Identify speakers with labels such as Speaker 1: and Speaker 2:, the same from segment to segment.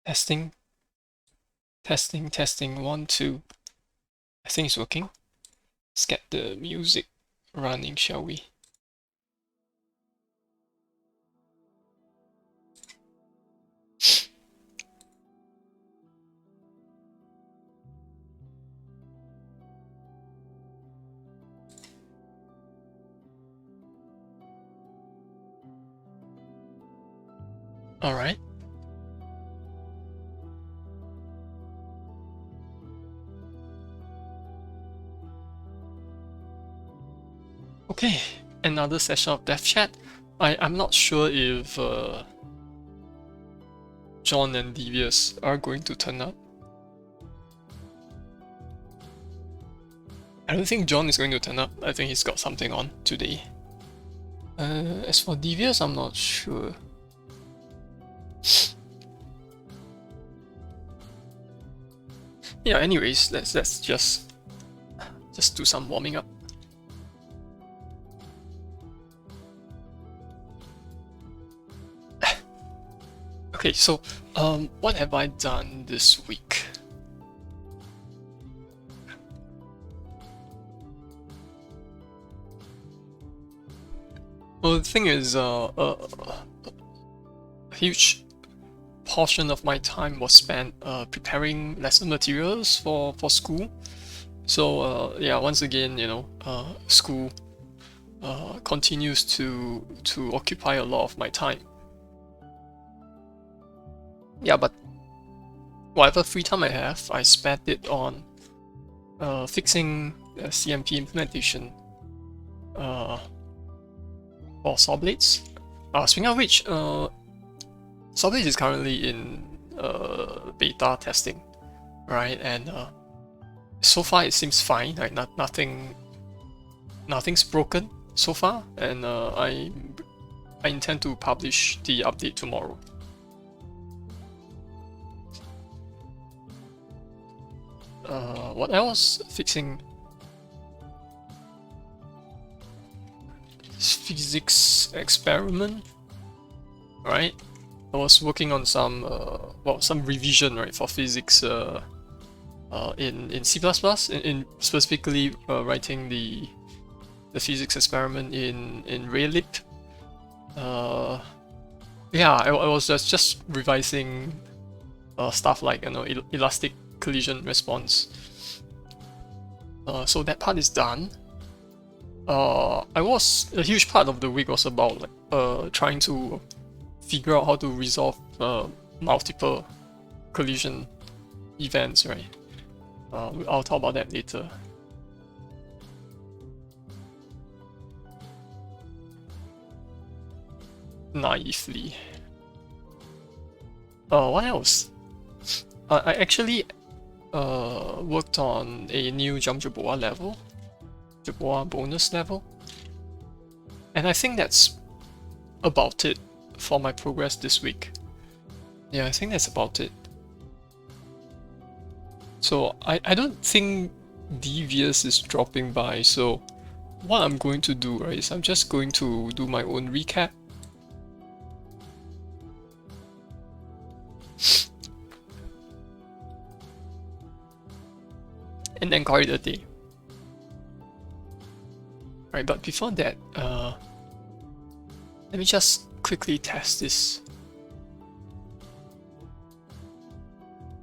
Speaker 1: Testing, testing, testing, 1, 2. I think it's working. Let's get the music running, shall we? All right. Okay, another session of dev chat. I'm not sure if John and Devious are going to turn up. I don't think John is going to turn up. I think he's got something on today. As for Devious, I'm not sure. Yeah, anyways, let's just do some warming up. Okay, so what have I done this week? Well, the thing is, a huge portion of my time was spent preparing lesson materials for school. So yeah, once again, school continues to occupy a lot of my time. Yeah, but whatever free time I have, I spent it on fixing CMP implementation for saw blades. Speaking of which, saw blades is currently in beta testing, right? And so far it seems fine. Like nothing's broken so far, and I intend to publish the update tomorrow. What else? Fixing physics experiment, right? I was working on some revision, right, for physics in C++, in specifically writing the physics experiment in Raylib. Yeah, I was just revising stuff like elastic collision response. So that part is done. A huge part of the week was about trying to figure out how to resolve multiple collision events, right? I'll talk about that later. Naively. What else? I actually worked on a new Jump Jerboa level, Jerboa bonus level, and I think that's about it for my progress this week. Yeah, I think that's about it. So I don't think Devious is dropping by, so what I'm going to do, right, is I'm just going to do my own recap. And then call it a day. Right, but before that, let me just quickly test this.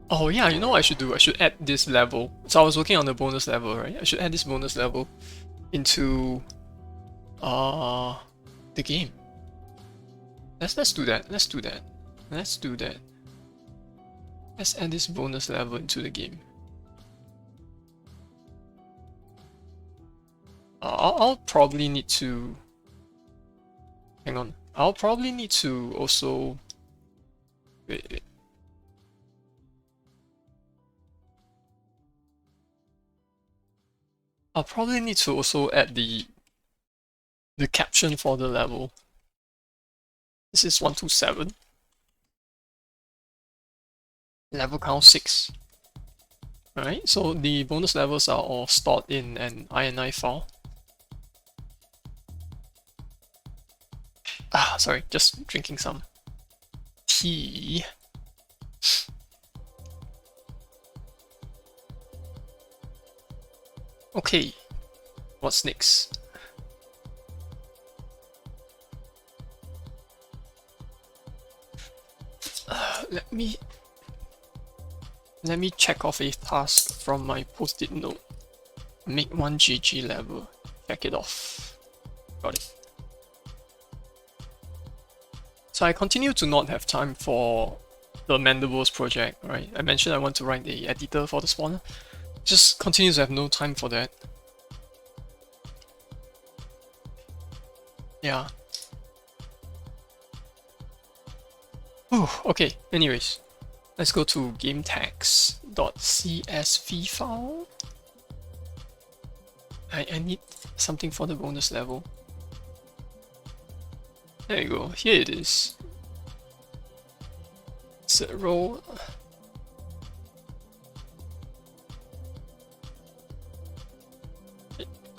Speaker 1: Oh yeah, you know what I should do? I should add this level. So I was working on the bonus level, right? I should add this bonus level into the game. Let's do that. Let's do that. Let's do that. Let's add this bonus level into the game. I'll probably need to... Hang on. I'll probably need to also... Wait. I'll probably need to also add the caption for the level. This is 127. Level count 6. Alright, so the bonus levels are all stored in an INI file. Sorry, just drinking some tea. Okay, what's next? Let me check off a task from my post-it note. Make one GG level. Check it off. Got it. So I continue to not have time for the Mandibles project, right? I mentioned I want to write the editor for the spawner. Just continue to have no time for that. Yeah. Oh, okay. Anyways, let's go to gametags.csv file. I need something for the bonus level. There you go. Here it is. Set roll.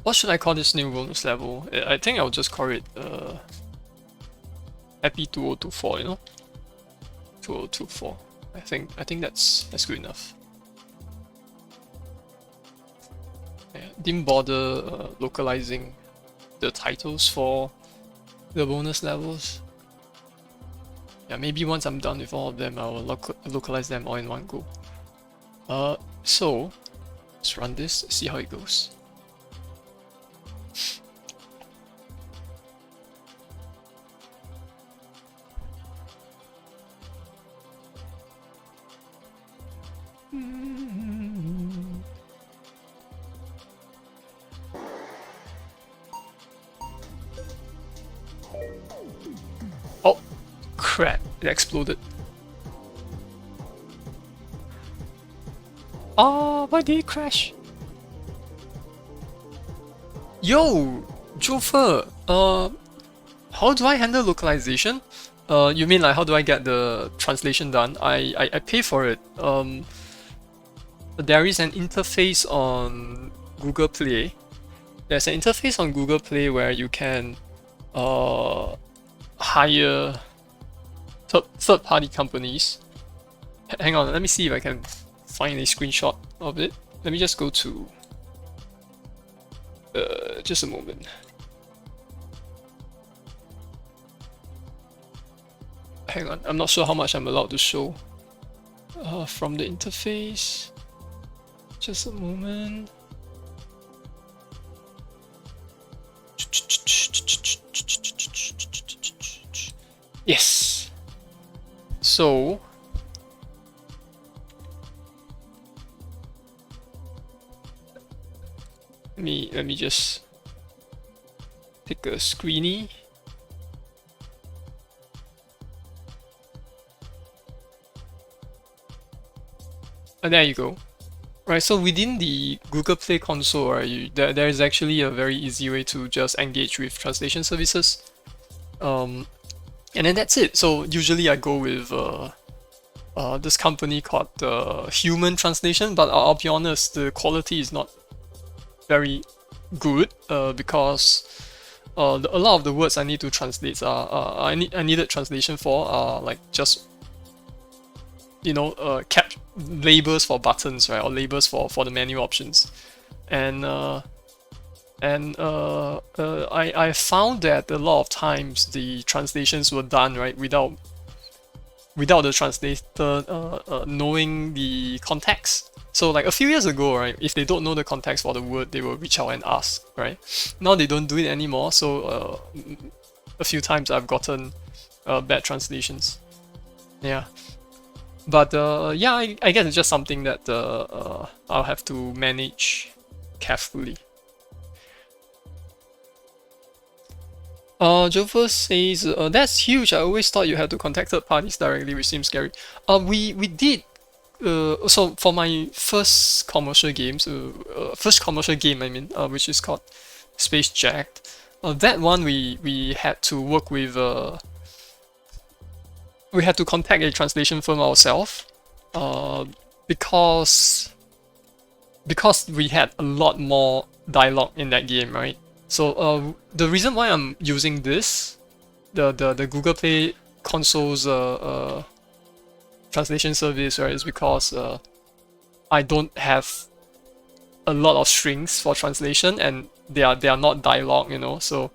Speaker 1: What should I call this new bonus level? I think I'll just call it Happy 2024, you know? 2024. I think that's good enough. Yeah, didn't bother localizing the titles for the bonus levels. Yeah, maybe once I'm done with all of them, I will localize them all in one go. So let's run this, see how it goes. Oh, crap, it exploded. Oh, why did it crash? Yo, Jofer, how do I handle localization? You mean like how do I get the translation done? I pay for it. There is an interface on Google Play. There's an interface on Google Play where you can hire third-party companies. Hang on, let me see if I can find a screenshot of it. Let me just go to just a moment. Hang on, I'm not sure how much I'm allowed to show from the interface. Just a moment. Yes. So let me just take a screeny. And there you go. Right, so within the Google Play console, right, there is actually a very easy way to just engage with translation services. And then that's it. So usually I go with this company called Human Translation, but I'll be honest, the quality is not very good because a lot of the words I need to translate I needed translation for are like just, you know, labels for buttons, right, or labels for the menu options, and I found that a lot of times the translations were done right without the translator knowing the context. So like a few years ago, right, if they don't know the context for the word, they will reach out and ask, right? Now they don't do it anymore, so a few times I've gotten bad translations. Yeah. But yeah, I guess it's just something that I'll have to manage carefully. Jover says, that's huge. I always thought you had to contact third parties directly, which seems scary. We did. So for my first commercial game, I mean, which is called Space Jacked. That one we had to work with. We had to contact a translation firm ourselves, because we had a lot more dialogue in that game, right? So the reason why I'm using this, the Google Play console's translation service, right, is because I don't have a lot of strings for translation, and they are not dialogue, you know. So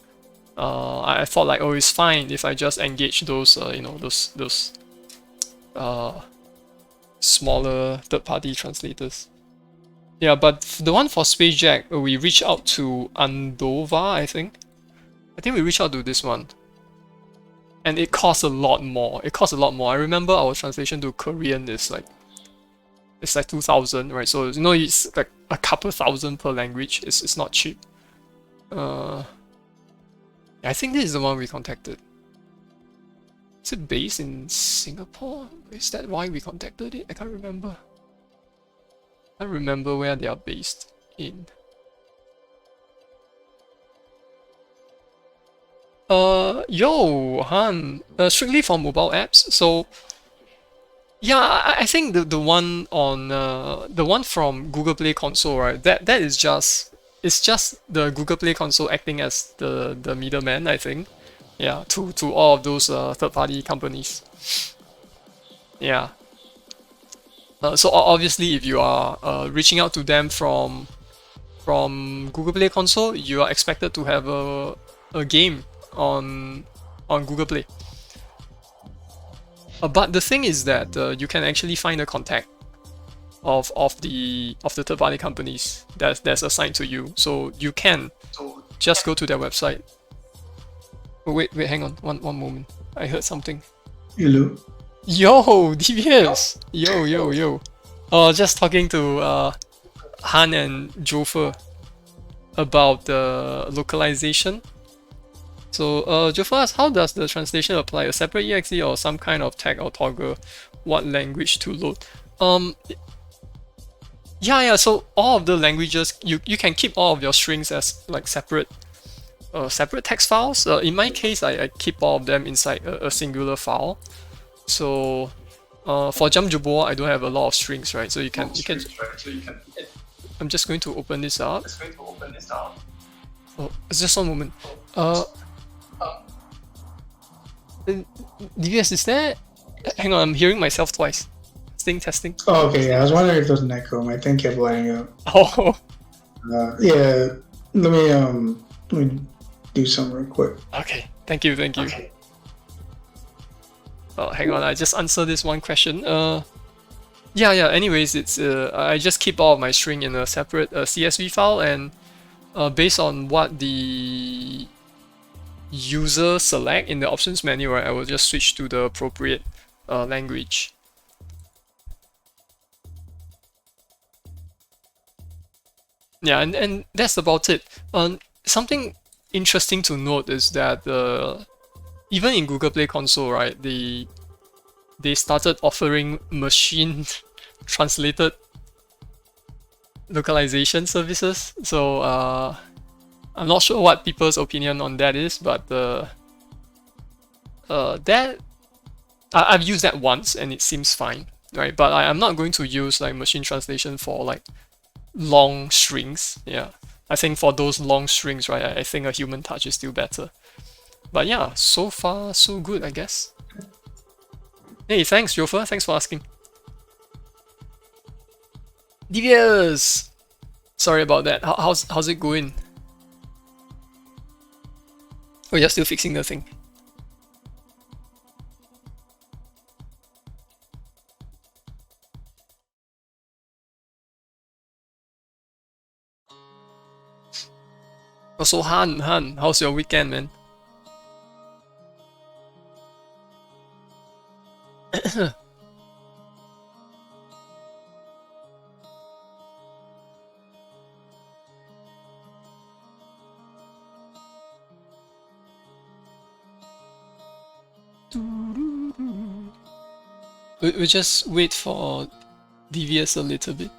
Speaker 1: I thought like, oh, it's fine if I just engage those those smaller third-party translators. Yeah, but the one for SpaceJack, we reached out to Andova, I think. I think we reached out to this one. And it costs a lot more. It costs a lot more. I remember our translation to Korean is like, it's like 2,000, right? So, you know, it's like a couple thousand per language. It's not cheap. I think this is the one we contacted. Is it based in Singapore? Is that why we contacted it? I can't remember. I can't remember where they are based in. Yo, Han, strictly for mobile apps. So, yeah, I think the one on the one from Google Play Console, right? That is just, it's just the Google Play Console acting as the middleman, I think. Yeah, to all of those third-party companies. Yeah. So obviously, if you are reaching out to them from Google Play Console, you are expected to have a game on Google Play. But the thing is that you can actually find a contact of the third-party companies that's assigned to you. So you can just go to their website. Oh, wait, hang on, one moment. I heard something.
Speaker 2: Hello.
Speaker 1: Yo, DBS! Yo. Just talking to Han and Jofer about the localization. So, Jofer asks, how does the translation apply? A separate exe or some kind of tag or toggle? What language to load? Yeah, so all of the languages, you can keep all of your strings as like separate text files. In my case, I keep all of them inside a singular file. So for Jamjubo, I don't have a lot of strings, right? So you can. I'm just going to open this up. Oh, it's just one moment. DVS, is there? Hang on, I'm hearing myself twice. Testing.
Speaker 2: Oh, okay, yeah, I was wondering if there's an echo. My thing kept lighting up.
Speaker 1: Oh.
Speaker 2: Yeah. Let me do something real quick.
Speaker 1: Okay. Thank you. Okay. Oh, hang on. I just answer this one question. Yeah. Anyways, it's I just keep all of my string in a separate CSV file, and based on what the user select in the options menu, right, I will just switch to the appropriate language. Yeah, and that's about it. Something interesting to note is that even in Google Play Console, right, they started offering machine translated localization services. So I'm not sure what people's opinion on that is, but that I've used that once and it seems fine, right? But I'm not going to use like machine translation for like long strings. Yeah, I think for those long strings, right, I think a human touch is still better. But yeah, so far so good, I guess. Hey, thanks Jofer, thanks for asking. DVS! Sorry about that. How's it going? Oh, you're still fixing the thing. Also, Han, how's your weekend, man? We just wait for DVS a little bit.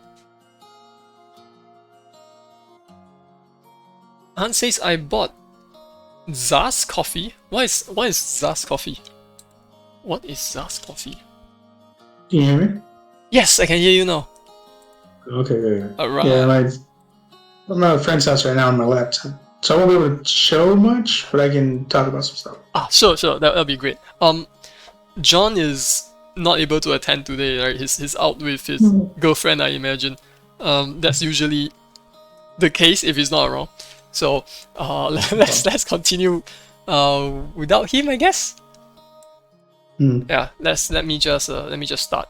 Speaker 1: Han says I bought Zaz coffee. What is Zaz coffee? What is Zaz coffee?
Speaker 2: Can you hear me?
Speaker 1: Yes, I can hear you now.
Speaker 2: Okay, good.
Speaker 1: Alright.
Speaker 2: Yeah, I'm at a friend's house right now on my laptop, so I won't be able to show much, but I can talk about some stuff.
Speaker 1: Sure, that'll be great. John is not able to attend today, right? He's out with his girlfriend, I imagine. That's usually the case if he's not around. So let's continue without him, I guess. Yeah, let me just start.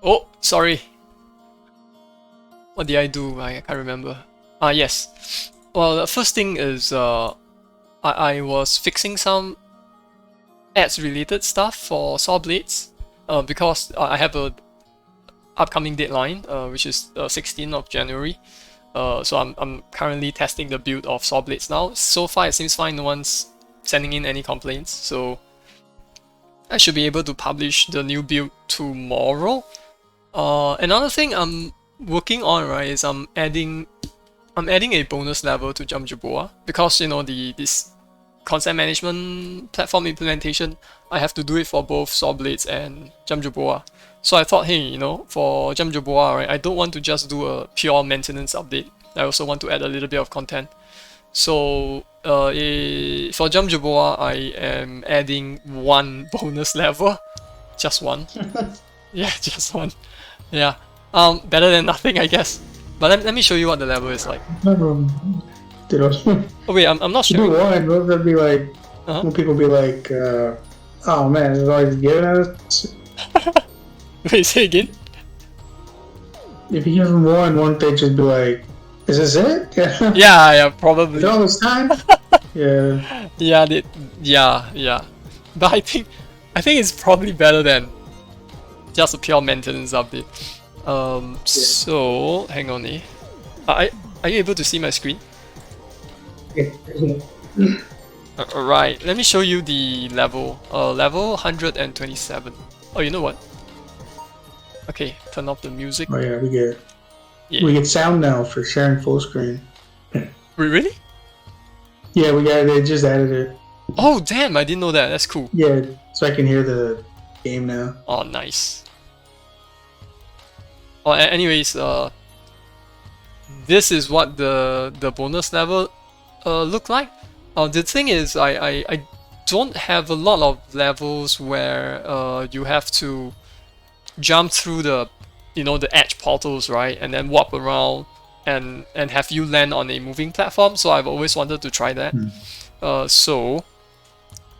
Speaker 1: Oh, sorry. What did I do? I can't remember. Yes. Well, the first thing is I was fixing some ads related stuff for saw blades because I have a upcoming deadline which is 16th of January. So I'm currently testing the build of saw blades now. So far it seems fine, no one's sending in any complaints, so I should be able to publish the new build tomorrow. Another thing I'm working on, right, is I'm adding a bonus level to Jump Jerboa because this concept management platform implementation, I have to do it for both saw blades and Jump Jerboa. So I thought, hey, for Jump Jerboa, right, I don't want to just do a pure maintenance update. I also want to add a little bit of content. So for Jump Jerboa, I am adding one bonus level, just one. Yeah, just one. Yeah, better than nothing, I guess. But let me show you what the level is like. Oh wait, I'm not sure.
Speaker 2: Do one, what would be like? When people be like, "Oh man, it's always giving us."
Speaker 1: Wait, say again.
Speaker 2: If you give them one page would be like, "Is this it?"
Speaker 1: Yeah, probably.
Speaker 2: All this time. Yeah.
Speaker 1: Yeah. But I think it's probably better than just a pure maintenance update. So hang on, are you able to see my screen?
Speaker 2: Yeah.
Speaker 1: Alright, let me show you the level. Level 127. Oh, you know what? Okay, turn off the music.
Speaker 2: Oh yeah, we get sound now for sharing full screen.
Speaker 1: Really?
Speaker 2: Yeah, they just added it.
Speaker 1: Oh damn, I didn't know that. That's cool.
Speaker 2: Yeah, so I can hear the game now.
Speaker 1: Oh, nice. Oh, anyways, this is what the bonus level look like. The thing is, I don't have a lot of levels where you have to jump through the edge portals, right, and then warp around and have you land on a moving platform. So I've always wanted to try that. So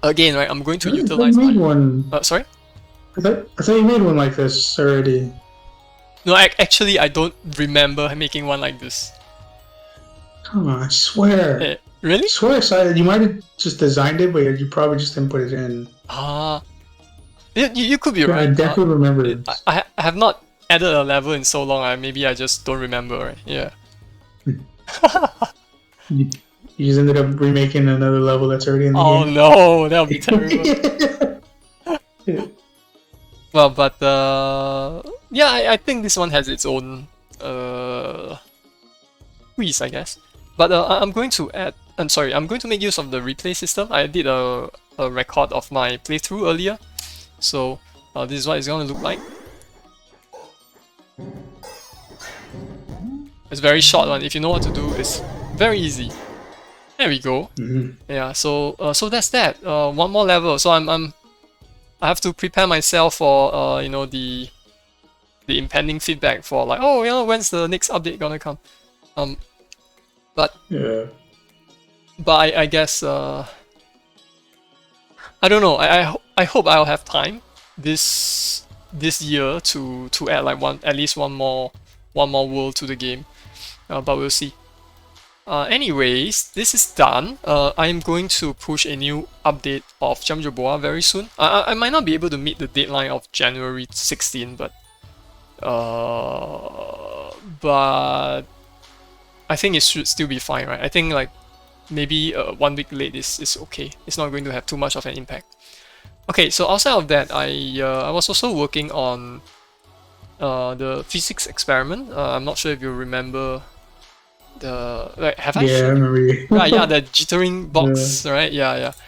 Speaker 1: again, right, I'm going to utilize
Speaker 2: my one.
Speaker 1: Sorry?
Speaker 2: I thought you made one like this already.
Speaker 1: No, actually, I don't remember making one like this.
Speaker 2: Come on, I swear.
Speaker 1: Really?
Speaker 2: I swear, you might have just designed it, but you probably just didn't put it in.
Speaker 1: You could be right.
Speaker 2: I definitely remember it.
Speaker 1: I have not added a level in so long. Maybe I just don't remember, right? Yeah.
Speaker 2: You just ended up remaking another level that's already in the
Speaker 1: game. Oh no, that would be terrible. Well, but yeah, I think this one has its own quiz, I guess. But I'm going to I'm going to make use of the replay system. I did a record of my playthrough earlier, so this is what it's going to look like. It's a very short one. If you know what to do, it's very easy. There we go. Yeah. So that's that. One more level. So I have to prepare myself for the impending feedback for like, oh, when's the next update gonna come? But
Speaker 2: yeah.
Speaker 1: But I guess I don't know. I hope I'll have time this year to add like at least one more world to the game. But we'll see. Anyways, this is done. I'm going to push a new update of Jump Jerboa very soon. I might not be able to meet the deadline of January 16, but I think it should still be fine, right? I think like maybe 1 week late is okay. It's not going to have too much of an impact. Okay, so outside of that, I was also working on the physics experiment. I'm not sure if you remember have I?
Speaker 2: Yeah, I remember.
Speaker 1: Right, yeah, the jittering box, yeah. Right?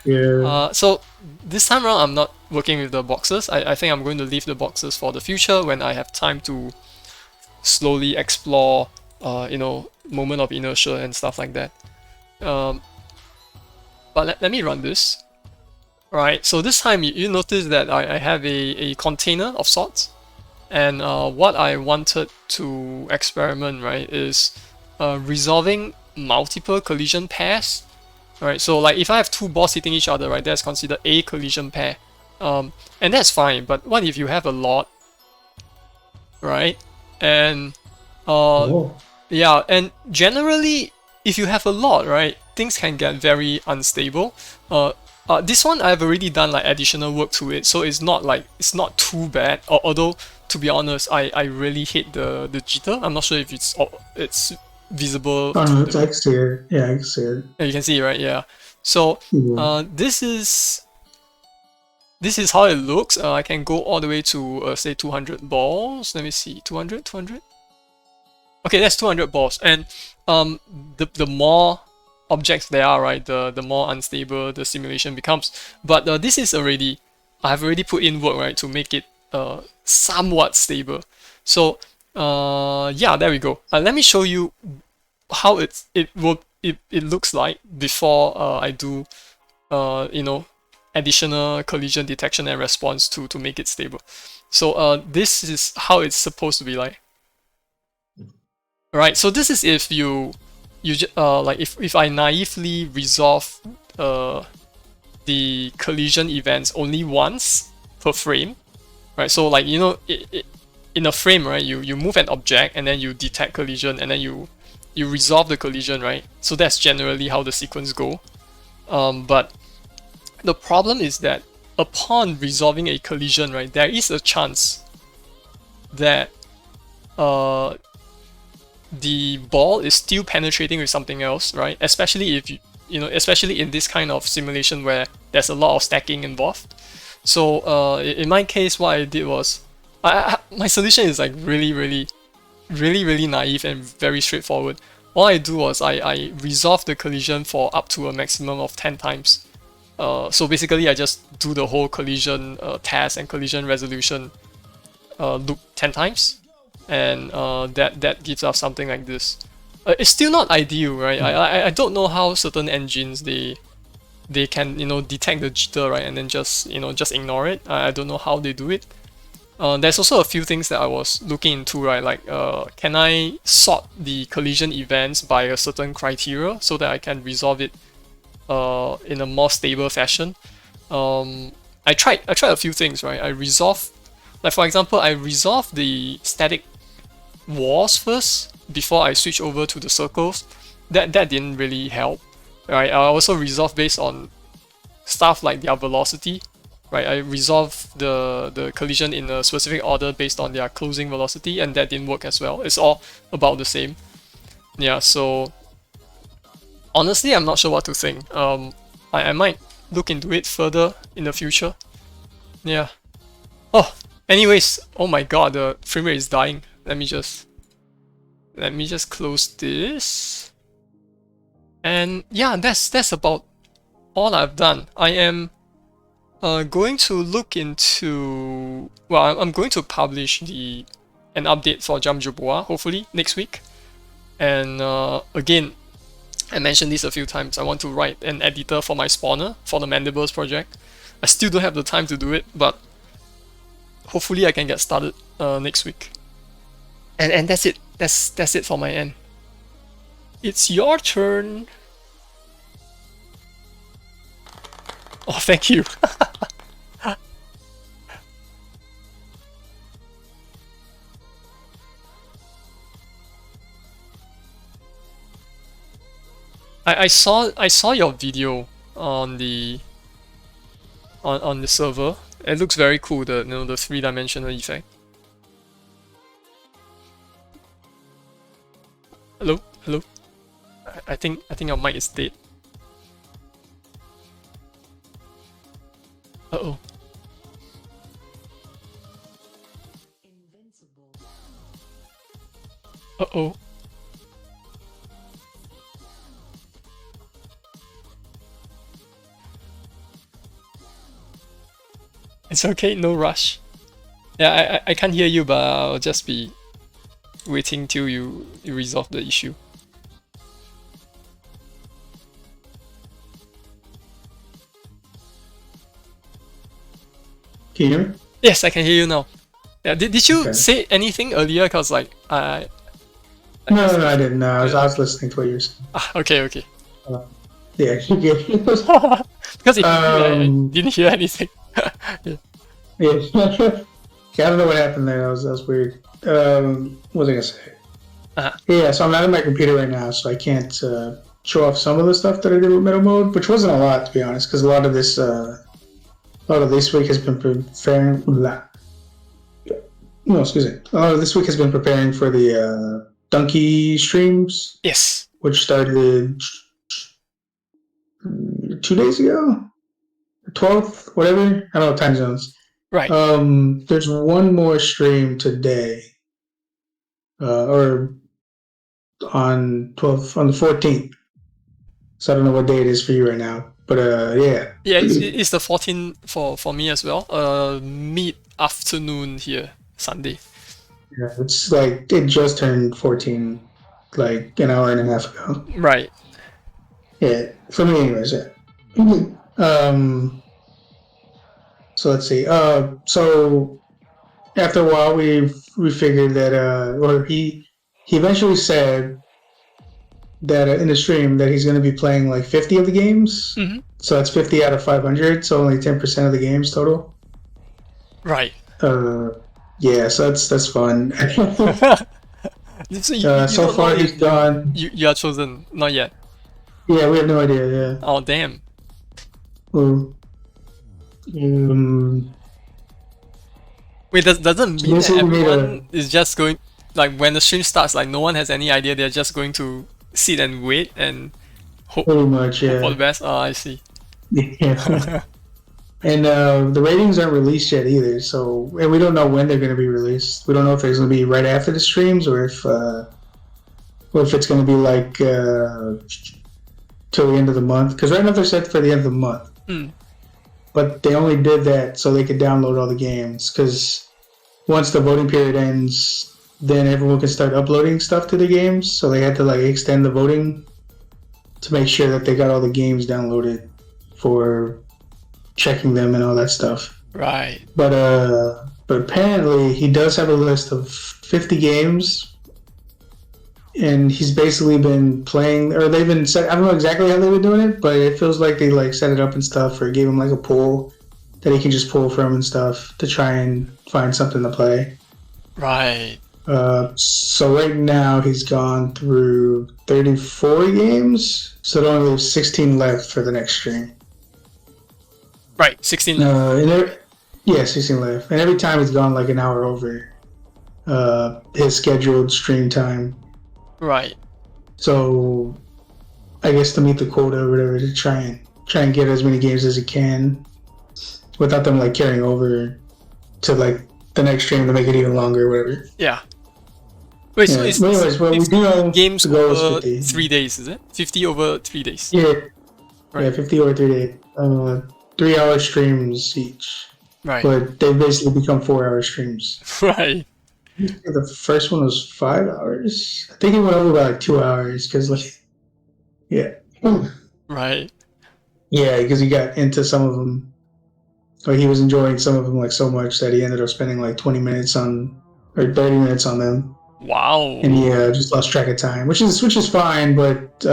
Speaker 1: Yeah. So this time around, I'm not working with the boxes. I think I'm going to leave the boxes for the future when I have time to slowly explore, moment of inertia and stuff like that. But let me run this. Alright, so this time you notice that I have a container of sorts. And what I wanted to experiment, right, is resolving multiple collision pairs. Right, so like if I have two balls hitting each other, right, that's considered a collision pair. And that's fine, but what if you have a lot, right? And
Speaker 2: Oh.
Speaker 1: yeah, and generally, if you have a lot, right, things can get very unstable. This one I've already done like additional work to it, so it's not too bad. Although to be honest, I really hate the jitter. I'm not sure if it's visible
Speaker 2: Oh
Speaker 1: to
Speaker 2: no,
Speaker 1: the.
Speaker 2: I can see it. Yeah, I can see it.
Speaker 1: Yeah, you can see, right? Yeah. So
Speaker 2: Yeah.
Speaker 1: this is how it looks. I can go all the way to say 200 balls. Let me see, 200, 200. Okay, that's 200 balls, and the more objects there are, right, the more unstable the simulation becomes. But this is already, I've already put in work, right, to make it somewhat stable. So yeah, there we go. Let me show you how it looks like before I do you know, additional collision detection and response to make it stable. So this is how it's supposed to be like. Right, so this is if like if I naively resolve the collision events only once per frame, right? So like, you know, in a frame, right, you move an object and then you detect collision and then you resolve the collision, right? So that's generally how the sequence go. But the problem is that upon resolving a collision, right, there is a chance that the ball is still penetrating with something else, right? Especially if especially in this kind of simulation where there's a lot of stacking involved. So in my case, what I did was, my solution is like really naive and very straightforward. All I do was I resolve the collision for up to a maximum of 10 times. So basically, I just do the whole collision task and collision resolution loop 10 times, and that gives us something like this. It's still not ideal, right? I don't know how certain engines they can detect the jitter, right, and then just just ignore it. I don't know how they do it. There's also a few things that I was looking into, right? Like, can I sort the collision events by a certain criteria so that I can resolve it in a more stable fashion? I tried a few things, right? I resolve, like for example, I resolve the static walls first before I switch over to the circles. That didn't really help, right? I also resolve based on stuff like their velocity, right? I resolve the collision in a specific order based on their closing velocity, and that didn't work as well. It's all about the same. Yeah, so honestly, I'm not sure what to think. I might look into it further in the future. Yeah. Oh, anyways, oh my god, the frame rate is dying. Let me just close this. And yeah, that's about all I've done. I am going to look into, well, I'm going to publish an update for Jump Jerboa hopefully next week. And again, I mentioned this a few times. I want to write an editor for my spawner for the Mandibles project. I still don't have the time to do it, but hopefully I can get started next week. And that's it. That's it for my end. It's your turn. Oh, thank you. I saw your video on the on the server. It looks very cool. The the 3-dimensional effect. Hello, hello. I think your mic is dead. Uh oh. Uh oh. It's okay, no rush. Yeah, I can't hear you, but I'll just be waiting till you resolve the issue.
Speaker 2: Can you hear me?
Speaker 1: Yes, I can hear you now. Yeah, did you
Speaker 2: Okay.
Speaker 1: say anything earlier? Cause like I
Speaker 2: No, I didn't. No,
Speaker 1: yeah.
Speaker 2: I was listening to what you were saying.
Speaker 1: Okay, okay.
Speaker 2: Yeah, you get.
Speaker 1: Because initially I
Speaker 2: um,
Speaker 1: didn't hear anything. Yeah.
Speaker 2: yeah. Yeah, I don't know what happened there. That was weird. What was I gonna say?
Speaker 1: Uh-huh.
Speaker 2: Yeah, so I'm not on my computer right now, so I can't show off some of the stuff that I did with Metal Mode, which wasn't a lot to be honest, because a lot of this week has been preparing. No, excuse me. A lot of this week has been preparing for the Donkey streams,
Speaker 1: Yes.
Speaker 2: which started 2 days ago, 12th, whatever. I don't know time zones.
Speaker 1: Right.
Speaker 2: There's one more stream today, or on the 14th. So I don't know what day it is for you right now, but yeah.
Speaker 1: Yeah, it's the 14 for me as well. Mid afternoon here, Sunday.
Speaker 2: Yeah, it's like it just turned 14, like an hour and a half ago.
Speaker 1: Right.
Speaker 2: Yeah, for me, anyways. Yeah. Um. So let's see. So after a while, we figured that or he eventually said that in the stream that he's going to be playing like 50 of the games.
Speaker 1: Mm-hmm.
Speaker 2: So that's 50 out of 500. So only 10% of the games total.
Speaker 1: Right.
Speaker 2: Uh, yeah, so that's fun.
Speaker 1: So you
Speaker 2: So
Speaker 1: don't know
Speaker 2: far
Speaker 1: if
Speaker 2: he's done.
Speaker 1: you are chosen. Not yet.
Speaker 2: Yeah, we have no idea. Yeah.
Speaker 1: Oh damn.
Speaker 2: Um, um,
Speaker 1: Wait, doesn't
Speaker 2: so
Speaker 1: mean that
Speaker 2: basically, we made
Speaker 1: everyone
Speaker 2: a
Speaker 1: is just going like when the stream starts, like no one has any idea. They're just going to sit and wait and hope
Speaker 2: pretty much.
Speaker 1: hope for the
Speaker 2: Yeah.
Speaker 1: best. Oh, I see.
Speaker 2: Yeah. And the ratings aren't released yet either. So and we don't know when they're going to be released. We don't know if it's going to be right after the streams or if it's going to be like till the end of the month. Because right now they're set for the end of the month.
Speaker 1: Mm.
Speaker 2: But they only did that so they could download all the games. Because once the voting period ends, then everyone can start uploading stuff to the games. So they had to like extend the voting to make sure that they got all the games downloaded for checking them and all that stuff.
Speaker 1: Right.
Speaker 2: But apparently he does have a list of 50 games, and he's basically been playing, or they've been set. I don't know exactly how they've been doing it, but it feels like they like set it up and stuff, or gave him like a pool that he can just pull from and stuff to try and find something to play.
Speaker 1: Right.
Speaker 2: So right now he's gone through 34 games, so there only leaves 16 left for the next stream.
Speaker 1: Right. 16.
Speaker 2: Yeah, 16 left, and every time he's gone like an hour over his scheduled stream time.
Speaker 1: Right.
Speaker 2: So I guess to meet the quota or whatever, to try and get as many games as he can without them like carrying over to like the next stream to make it even longer or whatever.
Speaker 1: Yeah. Wait, so
Speaker 2: Yeah.
Speaker 1: it's
Speaker 2: But anyways, well, we do know
Speaker 1: games
Speaker 2: the goal is
Speaker 1: over
Speaker 2: 50.
Speaker 1: 3 days, is it? 50 over 3 days.
Speaker 2: Yeah,
Speaker 1: Right.
Speaker 2: yeah, 50 over 3 days. 3 hour streams each,
Speaker 1: Right.
Speaker 2: but they basically become 4 hour streams.
Speaker 1: Right.
Speaker 2: The first one was 5 hours. I think it went over by like 2 hours because like, yeah,
Speaker 1: Right.
Speaker 2: yeah, because he got into some of them. Like he was enjoying some of them like so much that he ended up spending like 20 minutes on or 30 minutes on them,
Speaker 1: Wow.
Speaker 2: and he just lost track of time, which is fine. But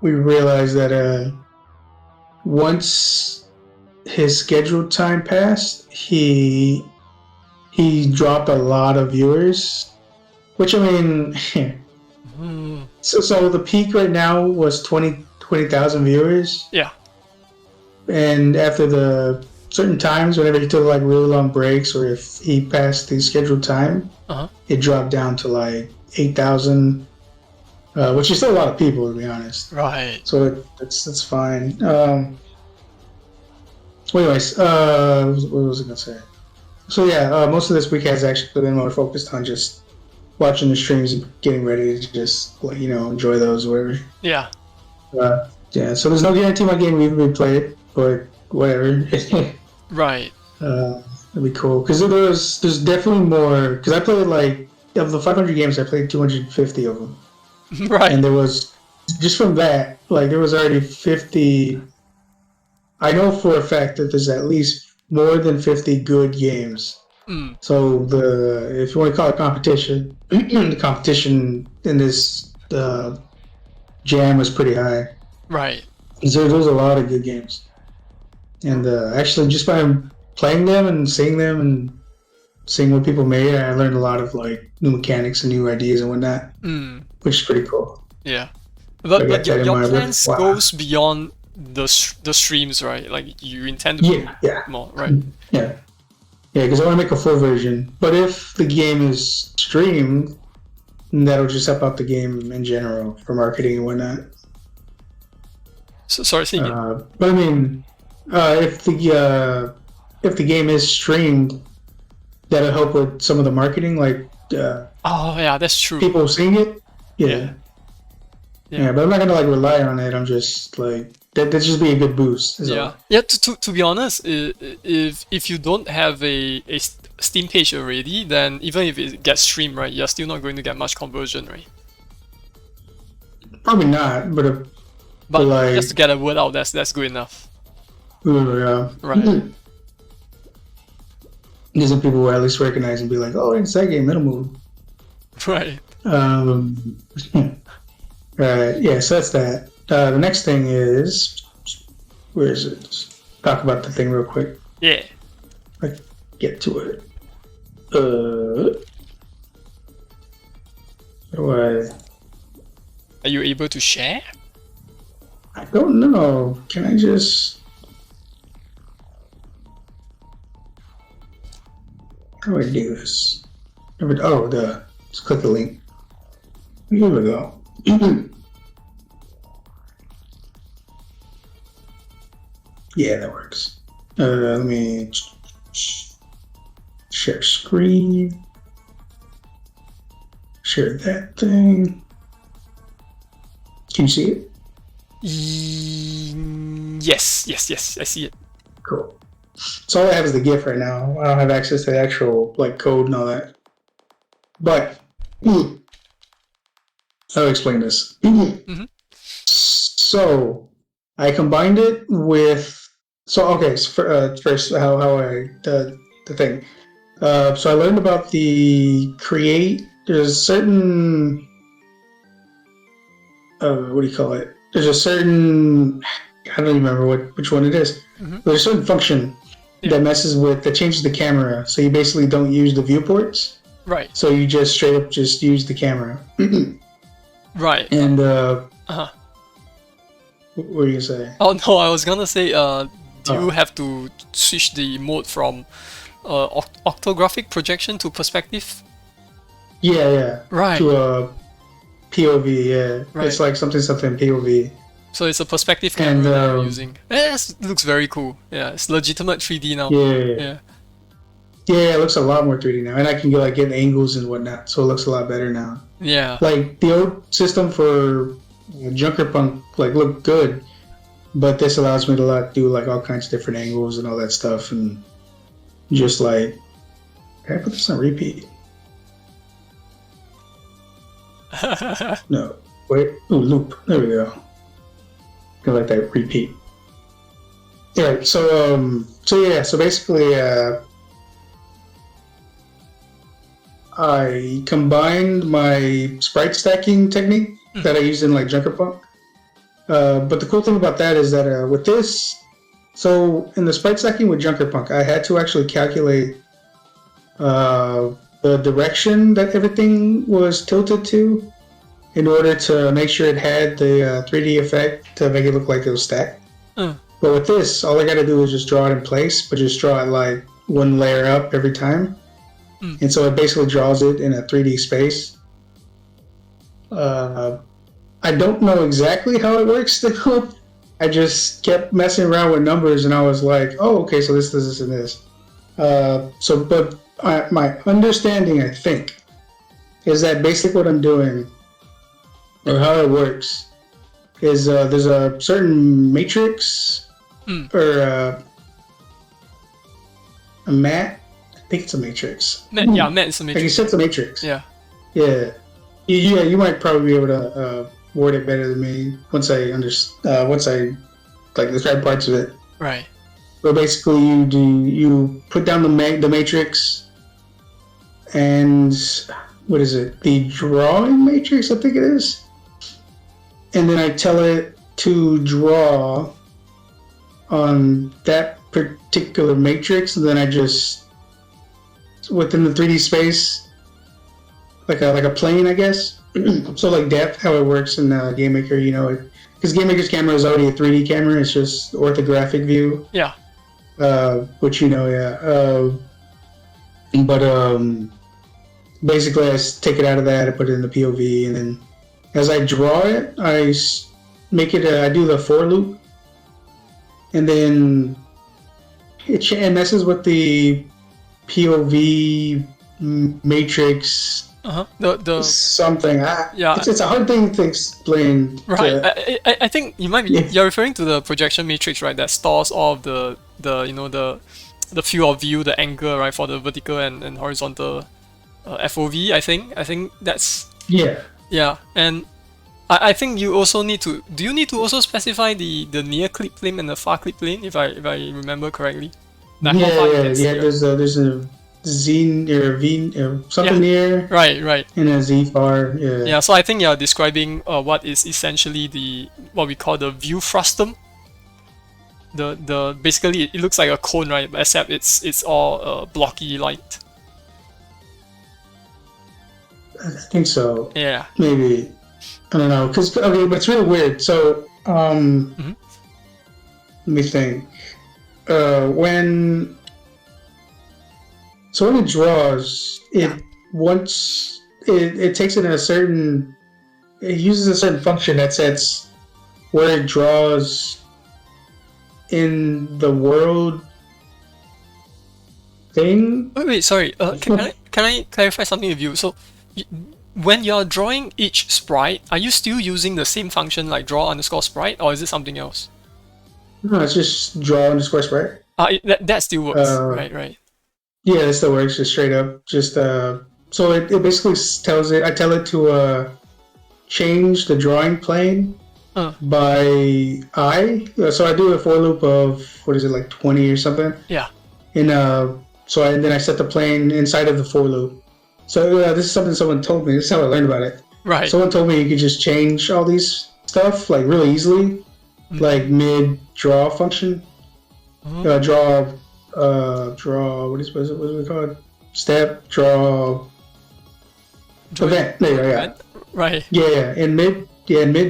Speaker 2: we realized that once his scheduled time passed, he dropped a lot of viewers. Which I mean,
Speaker 1: Hmm.
Speaker 2: so the peak right now was 20,000 viewers,
Speaker 1: Yeah.
Speaker 2: and after the certain times, whenever he took like really long breaks, or if he passed the scheduled time,
Speaker 1: Uh-huh.
Speaker 2: it dropped down to like 8,000, which is still a lot of people to be honest.
Speaker 1: Right.
Speaker 2: So that's fine. Well, anyways, what was I gonna say? So yeah, most of this week has actually been more focused on just watching the streams and getting ready to just enjoy those or whatever.
Speaker 1: Yeah.
Speaker 2: Yeah, so there's no guarantee my game will even be played, but whatever.
Speaker 1: Right.
Speaker 2: It'd be cool because there's definitely more. Because I played like of the 500 games, I played 250 of them,
Speaker 1: Right.
Speaker 2: and there was just from that like there was already 50. I know for a fact that there's at least more than 50 good games
Speaker 1: Mm,
Speaker 2: So if you want to call it competition, the competition in this jam was pretty high.
Speaker 1: right.
Speaker 2: There's a lot of good games, and actually just by playing them and seeing what people made, I learned a lot of like new mechanics and new ideas and whatnot,
Speaker 1: Mm,
Speaker 2: which is pretty cool.
Speaker 1: yeah.
Speaker 2: I
Speaker 1: But
Speaker 2: got that in
Speaker 1: your
Speaker 2: my
Speaker 1: plans
Speaker 2: repertoire.
Speaker 1: goes beyond the streams, right? Like you intend to
Speaker 2: Yeah,
Speaker 1: do
Speaker 2: yeah,
Speaker 1: more, right?
Speaker 2: yeah, yeah. Because I want to make a full version. But if the game is streamed, that'll just help out the game in general for marketing and whatnot.
Speaker 1: So, sorry, say again.
Speaker 2: But I mean, if the game is streamed, that'll help with some of the marketing, like
Speaker 1: Oh yeah, that's true.
Speaker 2: people seeing it.
Speaker 1: Yeah,
Speaker 2: Yeah,
Speaker 1: yeah.
Speaker 2: yeah. But I'm not gonna like rely on it. I'm just like that. That just be a good boost. Is
Speaker 1: Yeah,
Speaker 2: all.
Speaker 1: yeah. To be honest, if you don't have a Steam page already, then even if it gets streamed, right, you're still not going to get much conversion, right?
Speaker 2: Probably not, but
Speaker 1: But just to
Speaker 2: like,
Speaker 1: get a word out, that's good enough,
Speaker 2: yeah.
Speaker 1: right?
Speaker 2: There's some people who at least recognize and be like, "Oh, it's that game, Metal Move."
Speaker 1: Right.
Speaker 2: Um, yeah. So that's that. The next thing is, where is it? Just talk about the thing real quick.
Speaker 1: Yeah.
Speaker 2: Like, get to it. How do
Speaker 1: Are you able to share?
Speaker 2: I don't know. Can I just? How do I do this? Oh, just click the link. Here we go. Yeah, that works. Let me share screen. Share that thing. Can you see it?
Speaker 1: Yes, yes, yes. I see it.
Speaker 2: Cool. So all I have is the GIF right now. I don't have access to the actual like code and all that. But I'll explain this.
Speaker 1: Mm-hmm.
Speaker 2: So I combined it with. So okay, so first how I the thing. So I learned about the create. There's a certain what do you call it? There's a certain I don't even remember which one it is.
Speaker 1: Mm-hmm.
Speaker 2: There's a certain function that changes the camera. So you basically don't use the viewports.
Speaker 1: Right.
Speaker 2: So you just straight up just use the camera.
Speaker 1: Right.
Speaker 2: And
Speaker 1: Uh-huh.
Speaker 2: what were you say?
Speaker 1: Oh no, I was gonna say, do you
Speaker 2: Oh.
Speaker 1: have to switch the mode from octographic projection to perspective?
Speaker 2: Yeah.
Speaker 1: Right.
Speaker 2: To a POV, yeah.
Speaker 1: Right.
Speaker 2: It's like something POV.
Speaker 1: So it's a perspective camera
Speaker 2: And
Speaker 1: that you're using. It looks very cool. Yeah, it's legitimate 3D now.
Speaker 2: yeah. Yeah, it looks a lot more 3D now. And I can get angles and whatnot, so it looks a lot better now.
Speaker 1: Yeah.
Speaker 2: Like the old system for Junker Punk looked good, but this allows me to do like all kinds of different angles and all that stuff, and just like, can I put this on repeat? No, wait, ooh, loop. There we go. Can let that repeat. Yeah. So basically, I combined my sprite stacking technique that I used in like Junker Punk. But the cool thing about that is that with this, so in the sprite stacking with Junker Punk, I had to actually calculate the direction that everything was tilted to in order to make sure it had the 3D effect to make it look like it was stacked. But with this, all I got to do is just draw it in place, but just draw it like one layer up every time. And so it basically draws it in a 3D space. I don't know exactly how it works still. I just kept messing around with numbers and I was like, oh, okay, so this, and this. But my understanding, I think, is that basically what I'm doing, or how it works, is there's a certain matrix, or a mat. I think it's a matrix.
Speaker 1: Yeah, mat is a
Speaker 2: Like you
Speaker 1: matrix.
Speaker 2: said, it's a matrix.
Speaker 1: Yeah.
Speaker 2: Yeah. You might probably be able to word it better than me once I describe parts of it.
Speaker 1: Right.
Speaker 2: But basically, you put down the matrix, and what is it? The drawing matrix, I think it is. And then I tell it to draw on that particular matrix, and then I just within the 3D space, like a plane, I guess. So like depth, how it works in GameMaker, you know, because GameMaker's camera is already a 3D camera. It's just orthographic view.
Speaker 1: Yeah.
Speaker 2: Which you know, yeah. But basically, I take it out of that, I put it in the POV, and then as I draw it, I make it. I do the for loop, and then it messes with the POV matrix.
Speaker 1: The
Speaker 2: something.
Speaker 1: Yeah.
Speaker 2: It's a hard thing to explain.
Speaker 1: Right. I think you might be.
Speaker 2: Yeah.
Speaker 1: You're referring to the projection matrix, right? That stores all of the you know the field of view, the angle, right, for the vertical and horizontal FOV. I think that's
Speaker 2: Yeah.
Speaker 1: And I think you also need to. Do you need to also specify the near clip plane and the far clip plane, if I remember correctly? Like how far you can see, right?
Speaker 2: There's a Z or V something near.
Speaker 1: Right.
Speaker 2: And a Z far. Yeah.
Speaker 1: Yeah. So I think you're describing what is essentially what we call the view frustum. The basically it looks like a cone, right? Except it's all blocky light.
Speaker 2: I think so.
Speaker 1: Yeah.
Speaker 2: Maybe. I don't know. But it's really weird. So let me think. When it draws, it takes in a certain. It uses a certain function that sets where it draws in the world thing.
Speaker 1: Wait, sorry. Can I clarify something with you? So, when you're drawing each sprite, are you still using the same function like draw_sprite, or is it something else?
Speaker 2: No, it's just draw_sprite.
Speaker 1: That still works, right?
Speaker 2: Yeah, it still works. Just straight up. Just so it basically tells it. I tell it to change the drawing plane by I. So I do a for loop of what is it, like 20 or something.
Speaker 1: Yeah.
Speaker 2: And then I set the plane inside of the for loop. So this is something someone told me. This is how I learned about it.
Speaker 1: Right.
Speaker 2: Someone told me you could just change all these stuff like really easily, like mid draw function. Draw. What is it called? Step draw. Event. There you go. Yeah.
Speaker 1: Right.
Speaker 2: Yeah. In mid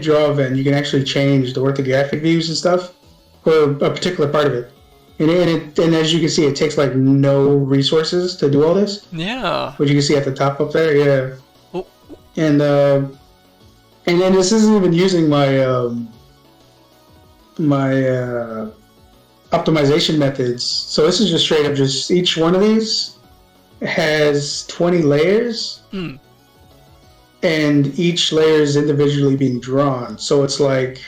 Speaker 2: draw event, you can actually change the orthographic views and stuff for a particular part of it. And as you can see, it takes like no resources to do all this.
Speaker 1: Yeah.
Speaker 2: Which you can see at the top up there. Yeah.
Speaker 1: Oh.
Speaker 2: And then this isn't even using my optimization methods. So this is just straight up. Just each one of these has 20 layers. And each layer is individually being drawn. So it's like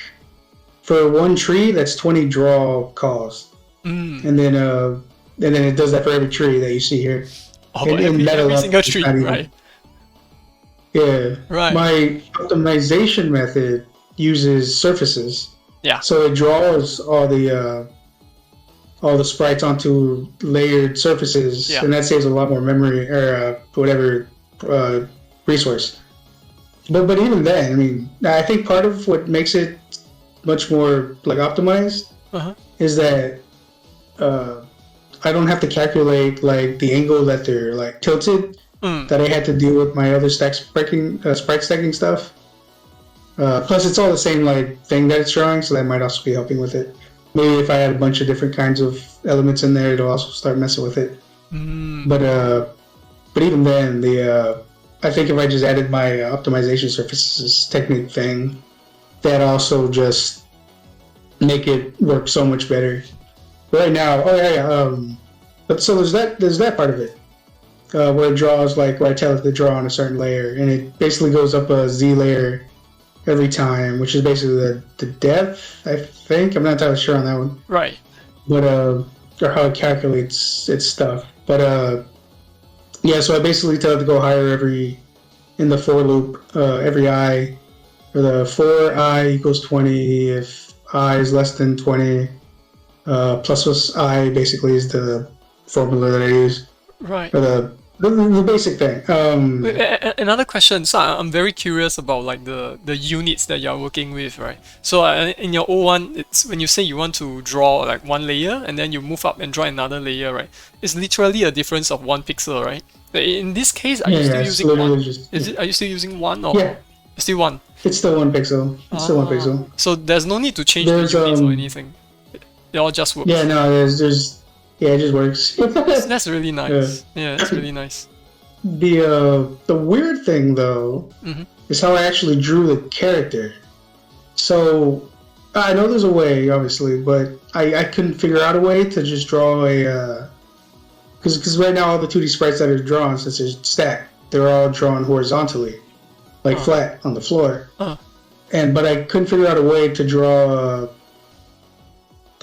Speaker 2: for one tree, that's 20 draw calls. And then it does that for every tree that you see here.
Speaker 1: Oh, every single tree, right?
Speaker 2: Yeah.
Speaker 1: Right.
Speaker 2: My optimization method uses surfaces.
Speaker 1: Yeah.
Speaker 2: So it draws all the sprites onto layered surfaces, and that saves a lot more memory or whatever resource. But even then, I mean, I think part of what makes it much more like optimized is that I don't have to calculate like the angle that they're like tilted that I had to deal with my other sprite stacking stuff. Plus, it's all the same like thing that it's drawing, so that might also be helping with it. Maybe if I had a bunch of different kinds of elements in there, it'll also start messing with it. But even then, I think if I just added my optimization surfaces technique thing, that also just make it work so much better. Right now, but so there's that part of it where it draws like where I tell it to draw on a certain layer, and it basically goes up a Z layer every time, which is basically the depth. I think I'm not entirely sure on that one.
Speaker 1: Right.
Speaker 2: But or how it calculates its stuff. But yeah, so I basically tell it to go higher in the for loop every I, or the for I equals 20 if I is less than 20. Plus I basically is the formula that I use.
Speaker 1: Right.
Speaker 2: Or the basic thing.
Speaker 1: Another question. So I'm very curious about like the units that you're working with, right? So in your O1, it's when you say you want to draw like one layer and then you move up and draw another layer, right? It's literally a difference of 1 pixel, right? In this case, are
Speaker 2: Yeah,
Speaker 1: you still
Speaker 2: yeah, it's
Speaker 1: using one?
Speaker 2: literally just
Speaker 1: Is it? Are you still using one or
Speaker 2: yeah.
Speaker 1: still one?
Speaker 2: It's still 1 pixel. It's still 1 pixel.
Speaker 1: So there's no need to change the
Speaker 2: There's
Speaker 1: units or anything. It all just
Speaker 2: yeah,
Speaker 1: works.
Speaker 2: no, there's yeah, it just works.
Speaker 1: That's really
Speaker 2: Yeah.
Speaker 1: nice. Yeah, that's really nice.
Speaker 2: The weird thing though
Speaker 1: Mm-hmm.
Speaker 2: is how I actually drew the character. So I know there's a way, obviously, but I couldn't figure out a way to just draw a because right now all the 2D sprites that are drawn, since they're stacked, they're all drawn horizontally, like flat on the floor. But I couldn't figure out a way to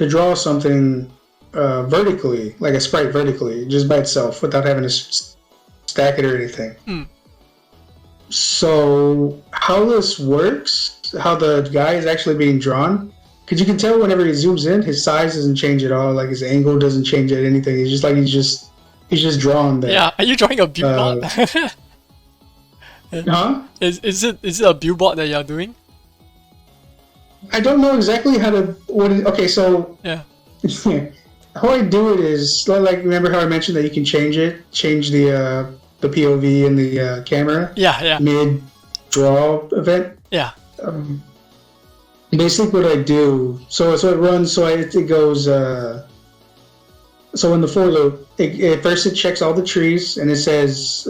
Speaker 2: draw something vertically, like a sprite vertically, just by itself, without having to stack it or anything. So how this works, how the guy is actually being drawn, because you can tell whenever he zooms in, his size doesn't change at all. Like his angle doesn't change at anything. It's just like he's just drawn there.
Speaker 1: Yeah, are you drawing a billboard?
Speaker 2: Huh?
Speaker 1: Is it a billboard that you're doing?
Speaker 2: I don't know exactly how to. Okay, so
Speaker 1: Yeah.
Speaker 2: how I do it is like, remember how I mentioned that you can change the POV in the camera
Speaker 1: Yeah.
Speaker 2: mid draw event.
Speaker 1: Yeah.
Speaker 2: Basically, what I do, so it runs, so it goes. So in the for loop, first it checks all the trees and it says,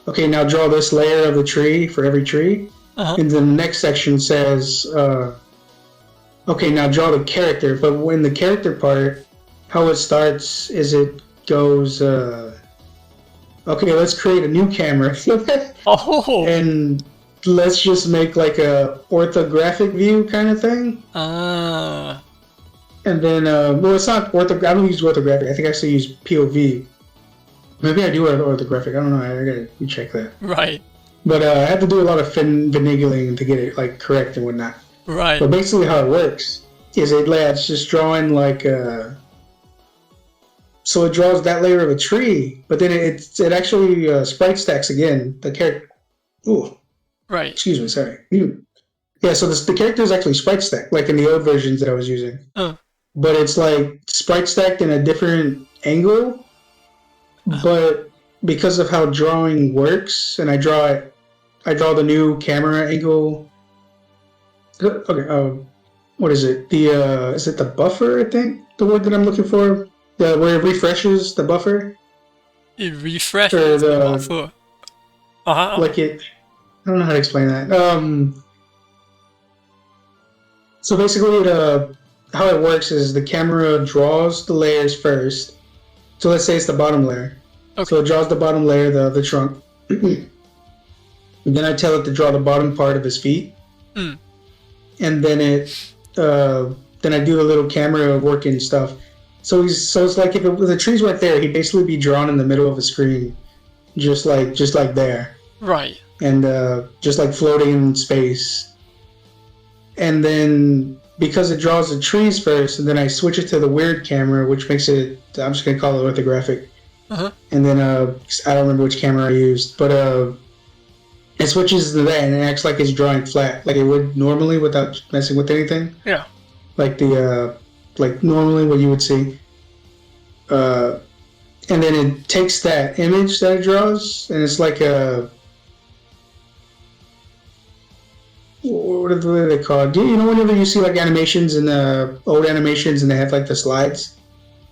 Speaker 2: okay, now draw this layer of the tree for every tree. And the next section says, okay, now draw the character. But when the character part, how it starts is it goes, okay, let's create a new camera. And let's just make like a orthographic view kind of thing. And then, well, it's not orthographic. I don't use orthographic. I think I still use POV. Maybe I do orthographic. I don't know. I gotta check that.
Speaker 1: Right.
Speaker 2: But I have to do a lot of finagling to get it like correct and whatnot.
Speaker 1: Right.
Speaker 2: But basically, how it works is it's just drawing like so it draws that layer of a tree, but then it actually sprite stacks again the character. Ooh.
Speaker 1: Right.
Speaker 2: Excuse me. Sorry. Yeah. So the character is actually sprite stacked, like in the old versions that I was using. But it's like sprite stacked in a different angle. But because of how drawing works, and I draw the new camera angle. Okay, what is it? Is it the buffer? I think the word that I'm looking for, where it refreshes the buffer.
Speaker 1: It refreshes the buffer.
Speaker 2: Like it. I don't know how to explain that. So basically, how it works is the camera draws the layers first. So let's say it's the bottom layer. Okay. So it draws the bottom layer, the trunk. And then I tell it to draw the bottom part of his feet. And then then I do the little camera working stuff. So it's like if the trees weren't there, he'd basically be drawn in the middle of a screen, just like there.
Speaker 1: Right.
Speaker 2: And just like floating in space. And then because it draws the trees first, and then I switch it to the weird camera, which makes it, I'm just gonna call it orthographic. And then I don't remember which camera I used, but it switches to that and it acts like it's drawing flat, like it would normally without messing with anything.
Speaker 1: Yeah.
Speaker 2: Like like normally what you would see. And then it takes that image that it draws, and it's like a, what are they called? Do you know whenever you see like animations in the old animations and they have like the slides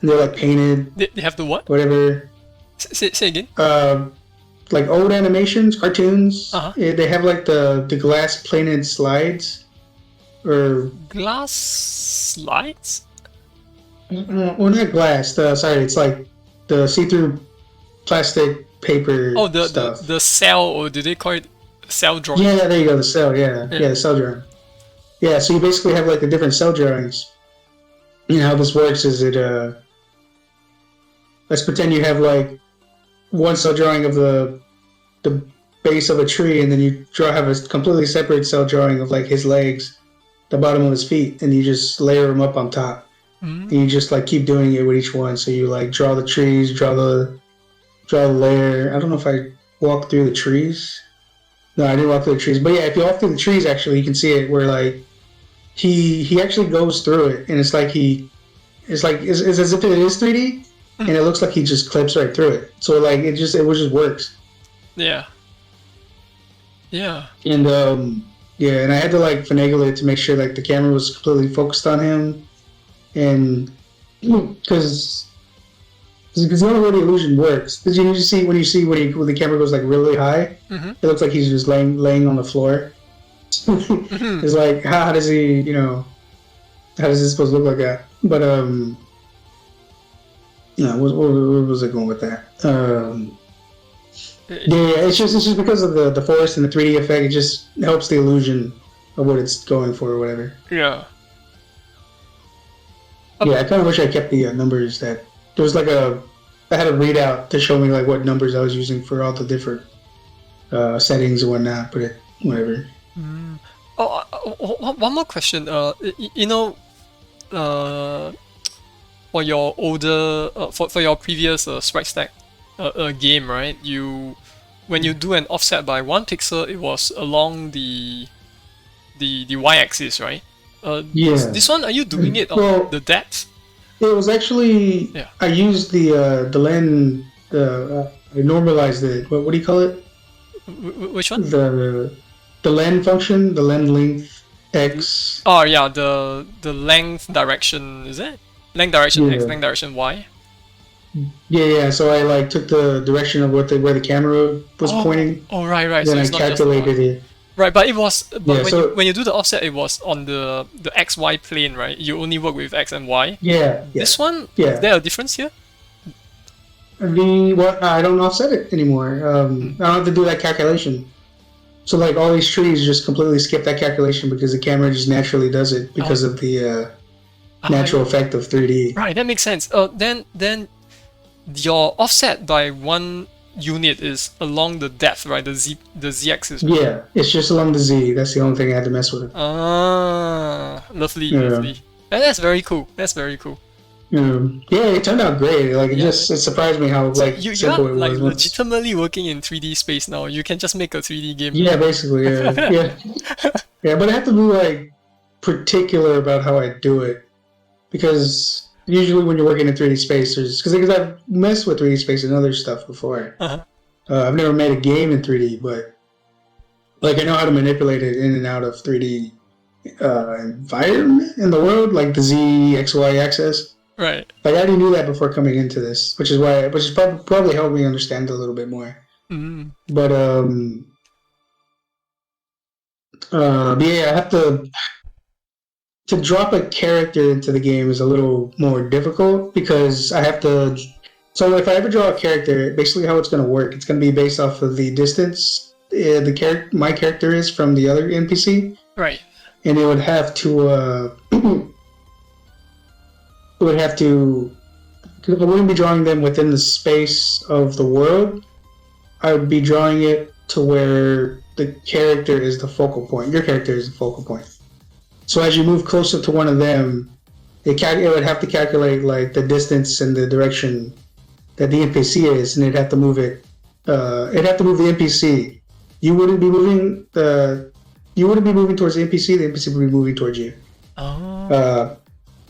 Speaker 2: and they're like painted?
Speaker 1: They have the what?
Speaker 2: Whatever.
Speaker 1: Say again.
Speaker 2: Like old animations, cartoons. They have like the glass painted slides, or
Speaker 1: glass slides.
Speaker 2: Well, not glass. Sorry, it's like the see-through plastic paper.
Speaker 1: Oh, the
Speaker 2: stuff.
Speaker 1: the cell, or do they call it cell drawing?
Speaker 2: Yeah, there you go. The cell. Yeah, the cell drawing. Yeah, so you basically have like the different cell drawings. You know how this works is it. Let's pretend you have like one cell drawing of the base of a tree, and then you have a completely separate cell drawing of like his legs, the bottom of his feet, and you just layer them up on top. And you just like keep doing it with each one. So you like draw the trees, draw draw the layer. I don't know if I walked through the trees. No, I didn't walk through the trees. But yeah, if you walk through the trees, actually, you can see it where like he actually goes through it, and it's like it's as if it is 3D, and it looks like he just clips right through it. So like it just works.
Speaker 1: Yeah. Yeah.
Speaker 2: And yeah, and I had to like finagle it to make sure like the camera was completely focused on him, and because the only way the illusion works is you see when the camera goes like really high, it looks like he's just laying on the floor. It's like how does he how does this supposed to look like that? But where was I going with that? Yeah, it's just because of the forest and the 3D effect. It just helps the illusion of what it's going for or whatever.
Speaker 1: Yeah.
Speaker 2: Yeah, I kind of wish I kept the numbers that there was like I had a readout to show me like what numbers I was using for all the different settings and whatnot, but whatever.
Speaker 1: One more question. For your older, for your previous sprite stack game, right? When you do an offset by 1 pixel, it was along the y-axis, right?
Speaker 2: Yeah.
Speaker 1: This one, are you doing it on the depth?
Speaker 2: It was actually I used the lens. I normalized it. What do you call it?
Speaker 1: Which one?
Speaker 2: The lens function, the lens length X.
Speaker 1: Oh yeah, the length direction, is it? Length direction X, length direction Y.
Speaker 2: Yeah. So I like took the direction of where the camera was pointing.
Speaker 1: Oh right.
Speaker 2: Then
Speaker 1: so
Speaker 2: I calculated it.
Speaker 1: Right, but it was when you do the offset, it was on the XY plane, right? You only work with X and Y.
Speaker 2: Yeah.
Speaker 1: This one, is there a difference here?
Speaker 2: I don't offset it anymore. I don't have to do that calculation. So like all these trees just completely skip that calculation because the camera just naturally does it because of the natural effect of 3D.
Speaker 1: Right, that makes sense. Then your offset by 1 unit is along the depth, right? The z axis. Right?
Speaker 2: Yeah, it's just along the z. That's the only thing I had to mess with.
Speaker 1: Lovely. That's very cool.
Speaker 2: Yeah, it turned out great. Like it surprised me how simple it was.
Speaker 1: Like legitimately working in 3D space now. You can just make a 3D game.
Speaker 2: Yeah, basically. Yeah. Yeah, but I have to be like particular about how I do it because usually when you're working in 3D space, because I've messed with 3D space and other stuff before. I've never made a game in 3D, but like I know how to manipulate it in and out of 3D environment in the world, like the Z, X, Y axis.
Speaker 1: Right.
Speaker 2: Like I already knew that before coming into this, which is probably helped me understand it a little bit more. But yeah, I have to drop a character into the game is a little more difficult because I have to. So if I ever draw a character, basically how it's going to work, it's going to be based off of the distance my character is from the other NPC.
Speaker 1: Right.
Speaker 2: And it would have to. I wouldn't be drawing them within the space of the world. I would be drawing it to where the character is the focal point. Your character is the focal point. So as you move closer to one of them, it would have to calculate like the distance and the direction that the NPC is, and it'd have to move it. It'd have to move the NPC. You wouldn't be moving towards the NPC. The NPC would be moving towards you.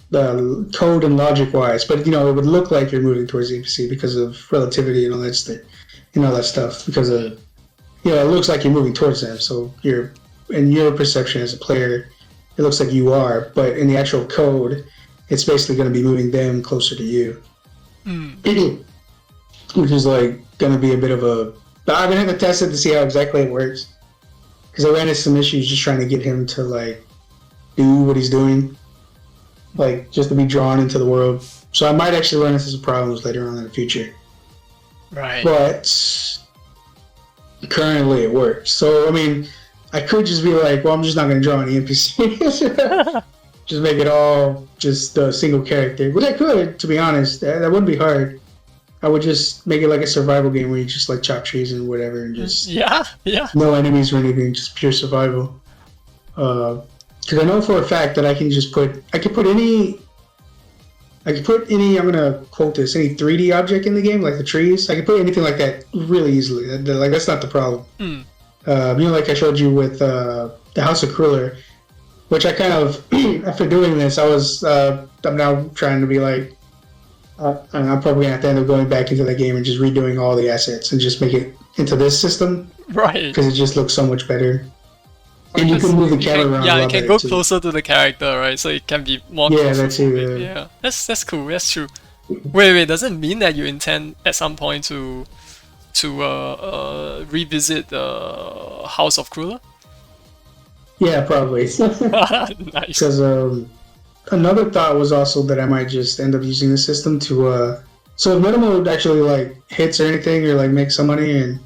Speaker 2: The code and logic wise, but it would look like you're moving towards the NPC because of relativity and all that stuff. Because of it looks like you're moving towards them. So in your perception as a player, it looks like you are, but in the actual code, it's basically going to be moving them closer to you, which is like going to be a bit of a. I'm gonna have to test it to see how exactly it works, because I ran into some issues just trying to get him to like do what he's doing. Like just to be drawn into the world. So I might actually run into some problems later on in the future.
Speaker 1: Right.
Speaker 2: But currently it works. So I mean, I could just be like, well, I'm just not going to draw any NPCs. Just make it all just a single character. Which I could, to be honest. That wouldn't be hard. I would just make it like a survival game where you just like chop trees and whatever and just no enemies or anything, just pure survival. Because I know for a fact that I could put any I can put any. I'm gonna quote this. Any 3D object in the game, like the trees. I can put anything like that really easily. Like that's not the problem.
Speaker 1: Mm.
Speaker 2: Like I showed you with the House of Cruller, which I kind of after doing this, I'm now trying to be like. I'm probably gonna have to end up going back into the game and just redoing all the assets and just make it into this system
Speaker 1: Right.
Speaker 2: because it just looks so much better.
Speaker 1: Or
Speaker 2: And you
Speaker 1: just-
Speaker 2: can move the
Speaker 1: you
Speaker 2: camera
Speaker 1: can-
Speaker 2: around.
Speaker 1: Yeah,
Speaker 2: a
Speaker 1: you
Speaker 2: lot
Speaker 1: can
Speaker 2: better
Speaker 1: go
Speaker 2: too.
Speaker 1: closer to the character, right? So it can be more.
Speaker 2: Yeah,
Speaker 1: closer
Speaker 2: that's it,
Speaker 1: moving.
Speaker 2: yeah.
Speaker 1: Yeah, that's cool. That's true. Wait. Does it mean that you intend at some point to revisit House of Cruller?
Speaker 2: Yeah, probably.
Speaker 1: Nice.
Speaker 2: Because another thought was also that I might just end up using the system to so if meta mode actually like hits or anything or like makes some money, and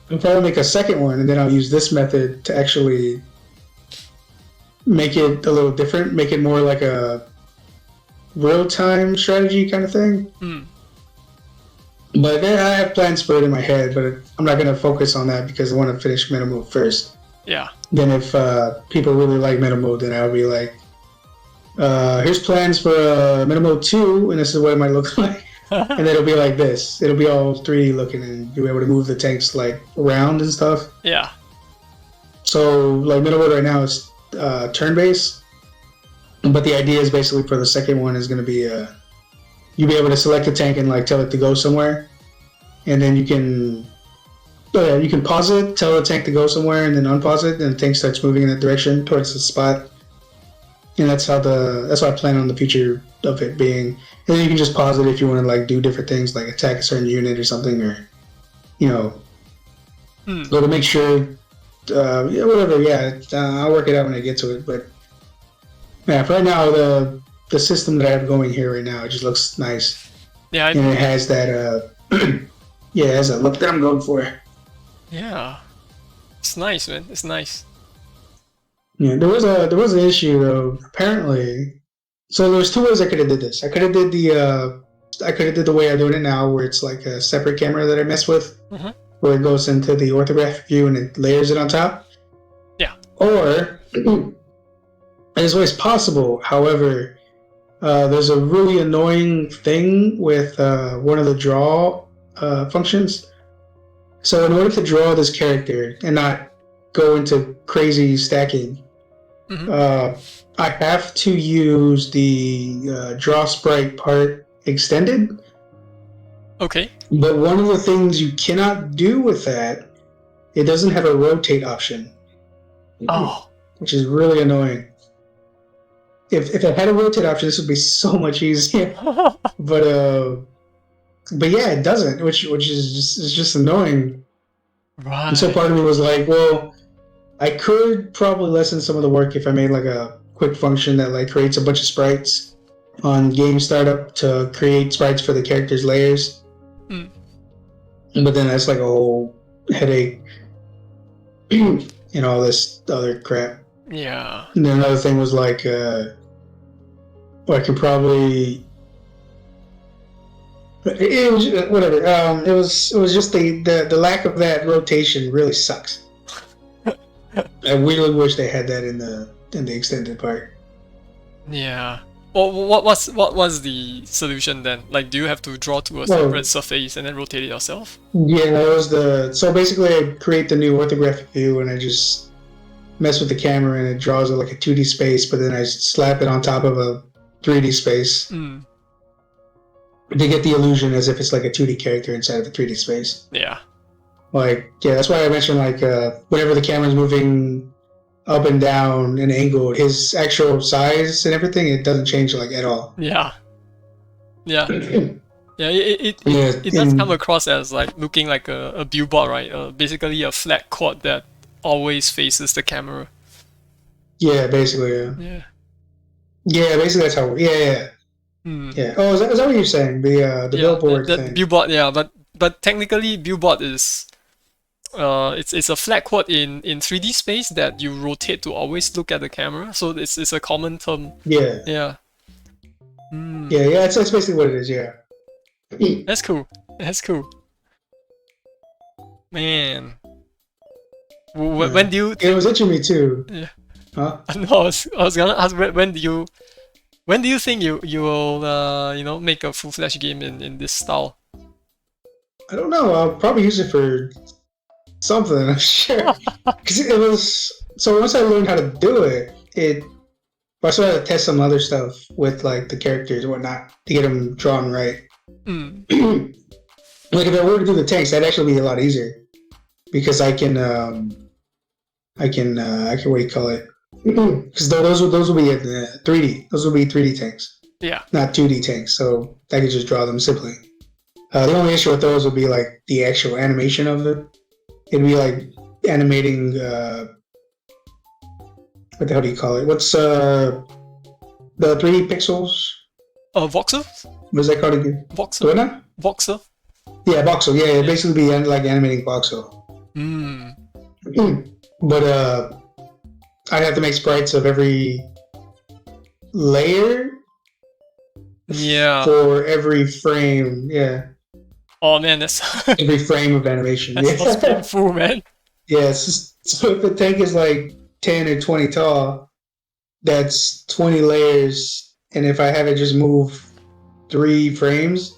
Speaker 2: I'll probably make a second one, and then I'll use this method to actually make it a little different, make it more like a real-time strategy kind of thing.
Speaker 1: Mm.
Speaker 2: But then I have plans for it in my head, but I'm not going to focus on that because I want to finish meta mode first.
Speaker 1: Yeah.
Speaker 2: Then if people really like meta mode, then I'll be like, here's plans for meta mode 2, and this is what it might look like. And then it'll be like this. It'll be all 3D looking, and you'll be able to move the tanks like around and stuff.
Speaker 1: Yeah.
Speaker 2: So like meta mode right now is turn-based, but the idea is basically for the second one is going to be you'll be able to select a tank and like tell it to go somewhere, and then you can pause it, tell the tank to go somewhere, and then unpause it, and the tank starts moving in that direction towards the spot. And that's how I plan on the future of it being. And then you can just pause it if you want to like do different things, like attack a certain unit or something, or so to make sure. Yeah, whatever. Yeah, I'll work it out when I get to it. But yeah, for right now, the system that I have going here right now, it just looks nice.
Speaker 1: Yeah.
Speaker 2: And it has that. Yeah, it has that look that I'm going for.
Speaker 1: Yeah. It's nice, man. It's nice.
Speaker 2: Yeah, there was an issue though. Apparently, so there's two ways I could have did this. I could have did the way I'm doing it now, where it's like a separate camera that I mess with, where it goes into the orthographic view and it layers it on top.
Speaker 1: Yeah.
Speaker 2: Or it's always possible. However, there's a really annoying thing with one of the draw functions. So in order to draw this character and not go into crazy stacking, I have to use the draw sprite part extended.
Speaker 1: Okay.
Speaker 2: But one of the things you cannot do with that, it doesn't have a rotate option.
Speaker 1: Oh.
Speaker 2: Which is really annoying. If it had a rotate option, this would be so much easier. But yeah, it doesn't, which is just annoying.
Speaker 1: Right.
Speaker 2: And so part of me was like, well, I could probably lessen some of the work if I made like a quick function that like creates a bunch of sprites on game startup to create sprites for the characters' layers. But then that's like a whole headache and all this other crap.
Speaker 1: Yeah.
Speaker 2: And then another thing was like, well, I could probably. It was whatever. It was just the lack of that rotation really sucks. I really wish they had that in the extended part.
Speaker 1: Yeah. Well, what was the solution then? Like, do you have to draw to a separate surface and then rotate it yourself?
Speaker 2: Yeah, that was so basically I create the new orthographic view and I just mess with the camera and it draws it like a 2D space, but then I slap it on top of a 3D space to get the illusion as if it's like a 2D character inside of a 3D space.
Speaker 1: Yeah.
Speaker 2: Like, yeah, that's why I mentioned like whenever the camera's moving up and down and angled, his actual size and everything, it doesn't change like at all.
Speaker 1: Yeah. Yeah. Yeah, it does come across as like looking like a billboard, right? Basically a flat quad that always faces the camera.
Speaker 2: Yeah, basically.
Speaker 1: Yeah.
Speaker 2: Yeah, basically that's how. Yeah. Yeah. Oh, is that what you're saying? The billboard thing.
Speaker 1: Billboard, yeah, but technically billboard is it's a flat quad in 3D space that you rotate to always look at the camera. So it's a common term.
Speaker 2: Yeah.
Speaker 1: Yeah.
Speaker 2: Yeah. That's basically what it is. Yeah.
Speaker 1: That's cool. That's cool. Man. When do you?
Speaker 2: It was itching me too.
Speaker 1: Yeah.
Speaker 2: Huh?
Speaker 1: No, I was gonna ask when When do you think you will make a full-fledged game in this style?
Speaker 2: I don't know. I'll probably use it for something. I'm sure because it was. So once I learned how to do it, I started to test some other stuff with like the characters and whatnot to get them drawn right.
Speaker 1: Mm.
Speaker 2: Like if I were to do the tanks, that'd actually be a lot easier because I can what do you call it? Because those will be in 3D. Those will be 3D tanks,
Speaker 1: Yeah.
Speaker 2: not 2D tanks. So I could just draw them simply. The only issue with those would be like the actual animation of it. It'd be like animating. What the hell do you call it? What's the 3D pixels?
Speaker 1: Voxel?
Speaker 2: What is that called again?
Speaker 1: Voxel?
Speaker 2: Do it now?
Speaker 1: Voxel?
Speaker 2: Yeah, voxel. Yeah, it basically be like animating voxel.
Speaker 1: Mm.
Speaker 2: But I'd have to make sprites of every layer
Speaker 1: Yeah.
Speaker 2: for every frame. Yeah,
Speaker 1: Oh man, that's
Speaker 2: every frame of animation.
Speaker 1: that sounds painful, man.
Speaker 2: Yeah, so if the tank is like 10 or 20 tall, that's 20 layers. And if I have it just move 3 frames,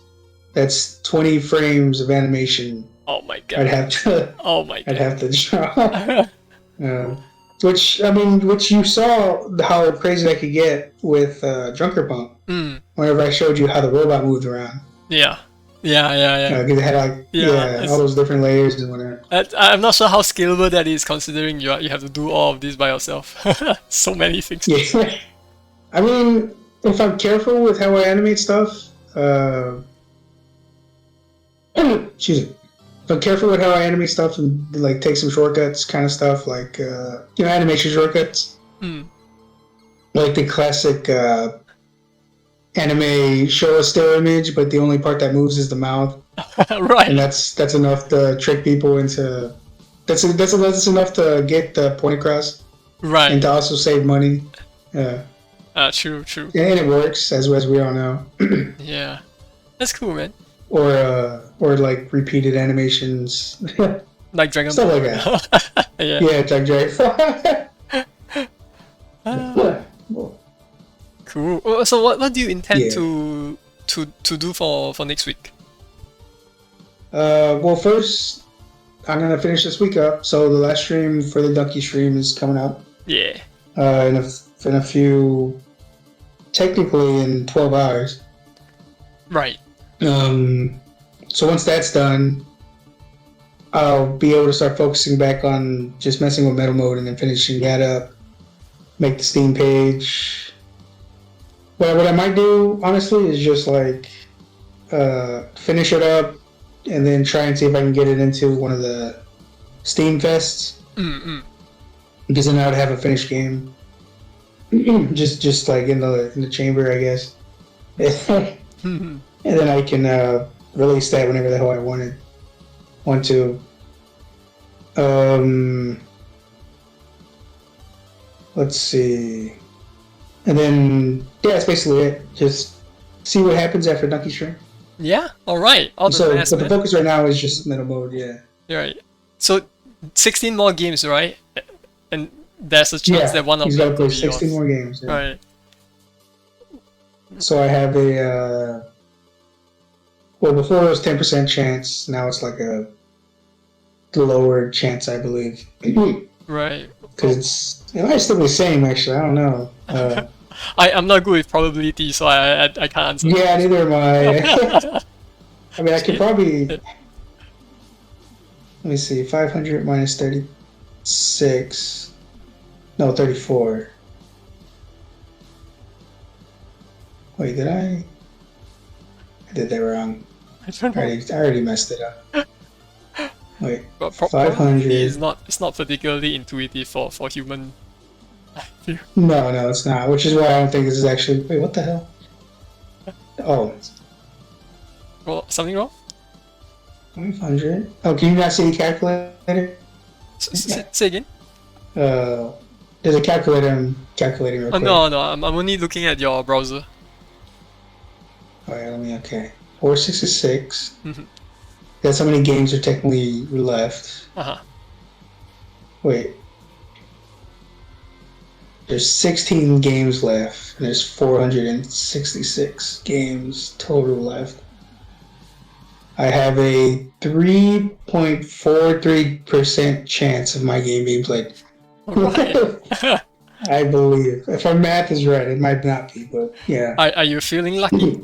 Speaker 2: that's 20 frames of animation.
Speaker 1: Oh my god.
Speaker 2: I'd have to.
Speaker 1: Oh my
Speaker 2: I'd
Speaker 1: god.
Speaker 2: have to draw. Which you saw how crazy that could get with Junker Pump.
Speaker 1: Mm.
Speaker 2: Whenever I showed you how the robot moved around.
Speaker 1: Yeah. Yeah.
Speaker 2: Because it had like all those different layers and whatever.
Speaker 1: I'm not sure how scalable that is, considering you have to do all of this by yourself. So many things.
Speaker 2: Yeah. I mean, if I'm careful with how I animate stuff, excuse me. If I'm careful with how I animate stuff and like take some shortcuts, kind of stuff like animation shortcuts, like the classic anime show a still image, but the only part that moves is the mouth,
Speaker 1: Right.
Speaker 2: and that's enough to trick people into. That's enough to get the point across,
Speaker 1: Right.
Speaker 2: and to also save money.
Speaker 1: True.
Speaker 2: And it works, as we all know.
Speaker 1: Yeah. That's cool, man.
Speaker 2: Or like repeated animations,
Speaker 1: Like Dragon
Speaker 2: stuff
Speaker 1: Ball.
Speaker 2: like that.
Speaker 1: Yeah.
Speaker 2: Yeah, Jack.
Speaker 1: Cool. So what do you intend
Speaker 2: Yeah.
Speaker 1: to do for next week?
Speaker 2: Well, first I'm gonna finish this week up. So the last stream for the Ducky stream is coming up.
Speaker 1: Yeah.
Speaker 2: In a few, technically in 12 hours.
Speaker 1: Right.
Speaker 2: So once that's done, I'll be able to start focusing back on just messing with metal mode and then finishing that up. Make the Steam page. What I might do, honestly, is just like finish it up and then try and see if I can get it into one of the Steam fests. Because then I would have a finished game. just like in the chamber, I guess. And then I can release that whenever the hell I want to. Let's see. And then that's basically it. Just see what happens after Ducky Stream.
Speaker 1: Yeah. All right. All the
Speaker 2: So,
Speaker 1: best,
Speaker 2: but the
Speaker 1: man.
Speaker 2: focus right now is just metal mode. Yeah.
Speaker 1: Right. So 16 more games, right? And there's a chance that one of
Speaker 2: he's
Speaker 1: them
Speaker 2: got to play
Speaker 1: will be
Speaker 2: 16
Speaker 1: yours.
Speaker 2: more games. Yeah.
Speaker 1: Right.
Speaker 2: So I have a. Well, before it was 10% chance. Now it's like a lower chance, I believe.
Speaker 1: Right.
Speaker 2: Because it might still be the same, actually. I don't know.
Speaker 1: I'm not good with probability, so I can't answer.
Speaker 2: Yeah, neither am I. I mean, I could probably. Let me see. 500 minus 36. No, 34. Wait, did I? I did that wrong.
Speaker 1: I don't know.
Speaker 2: I already messed it up. Wait,
Speaker 1: But
Speaker 2: 500.
Speaker 1: probability is not particularly intuitive for human.
Speaker 2: No, it's not. Which is why I don't think this is actually. Wait, what the hell? Oh,
Speaker 1: Well, something wrong?
Speaker 2: 500. Oh, can you not see the calculator?
Speaker 1: Say again?
Speaker 2: There's a calculator. I'm calculating real
Speaker 1: Oh,
Speaker 2: quick.
Speaker 1: no, I'm only looking at your browser.
Speaker 2: Alright, okay. 466.
Speaker 1: Mhm.
Speaker 2: That's how many games are technically left.
Speaker 1: Uh-huh.
Speaker 2: Wait. there's 16 games left, and there's 466 games total left. I have a 3.43% chance of my game being played.
Speaker 1: Alright.
Speaker 2: I believe. If our math is right, it might not be, but yeah.
Speaker 1: Are you feeling lucky?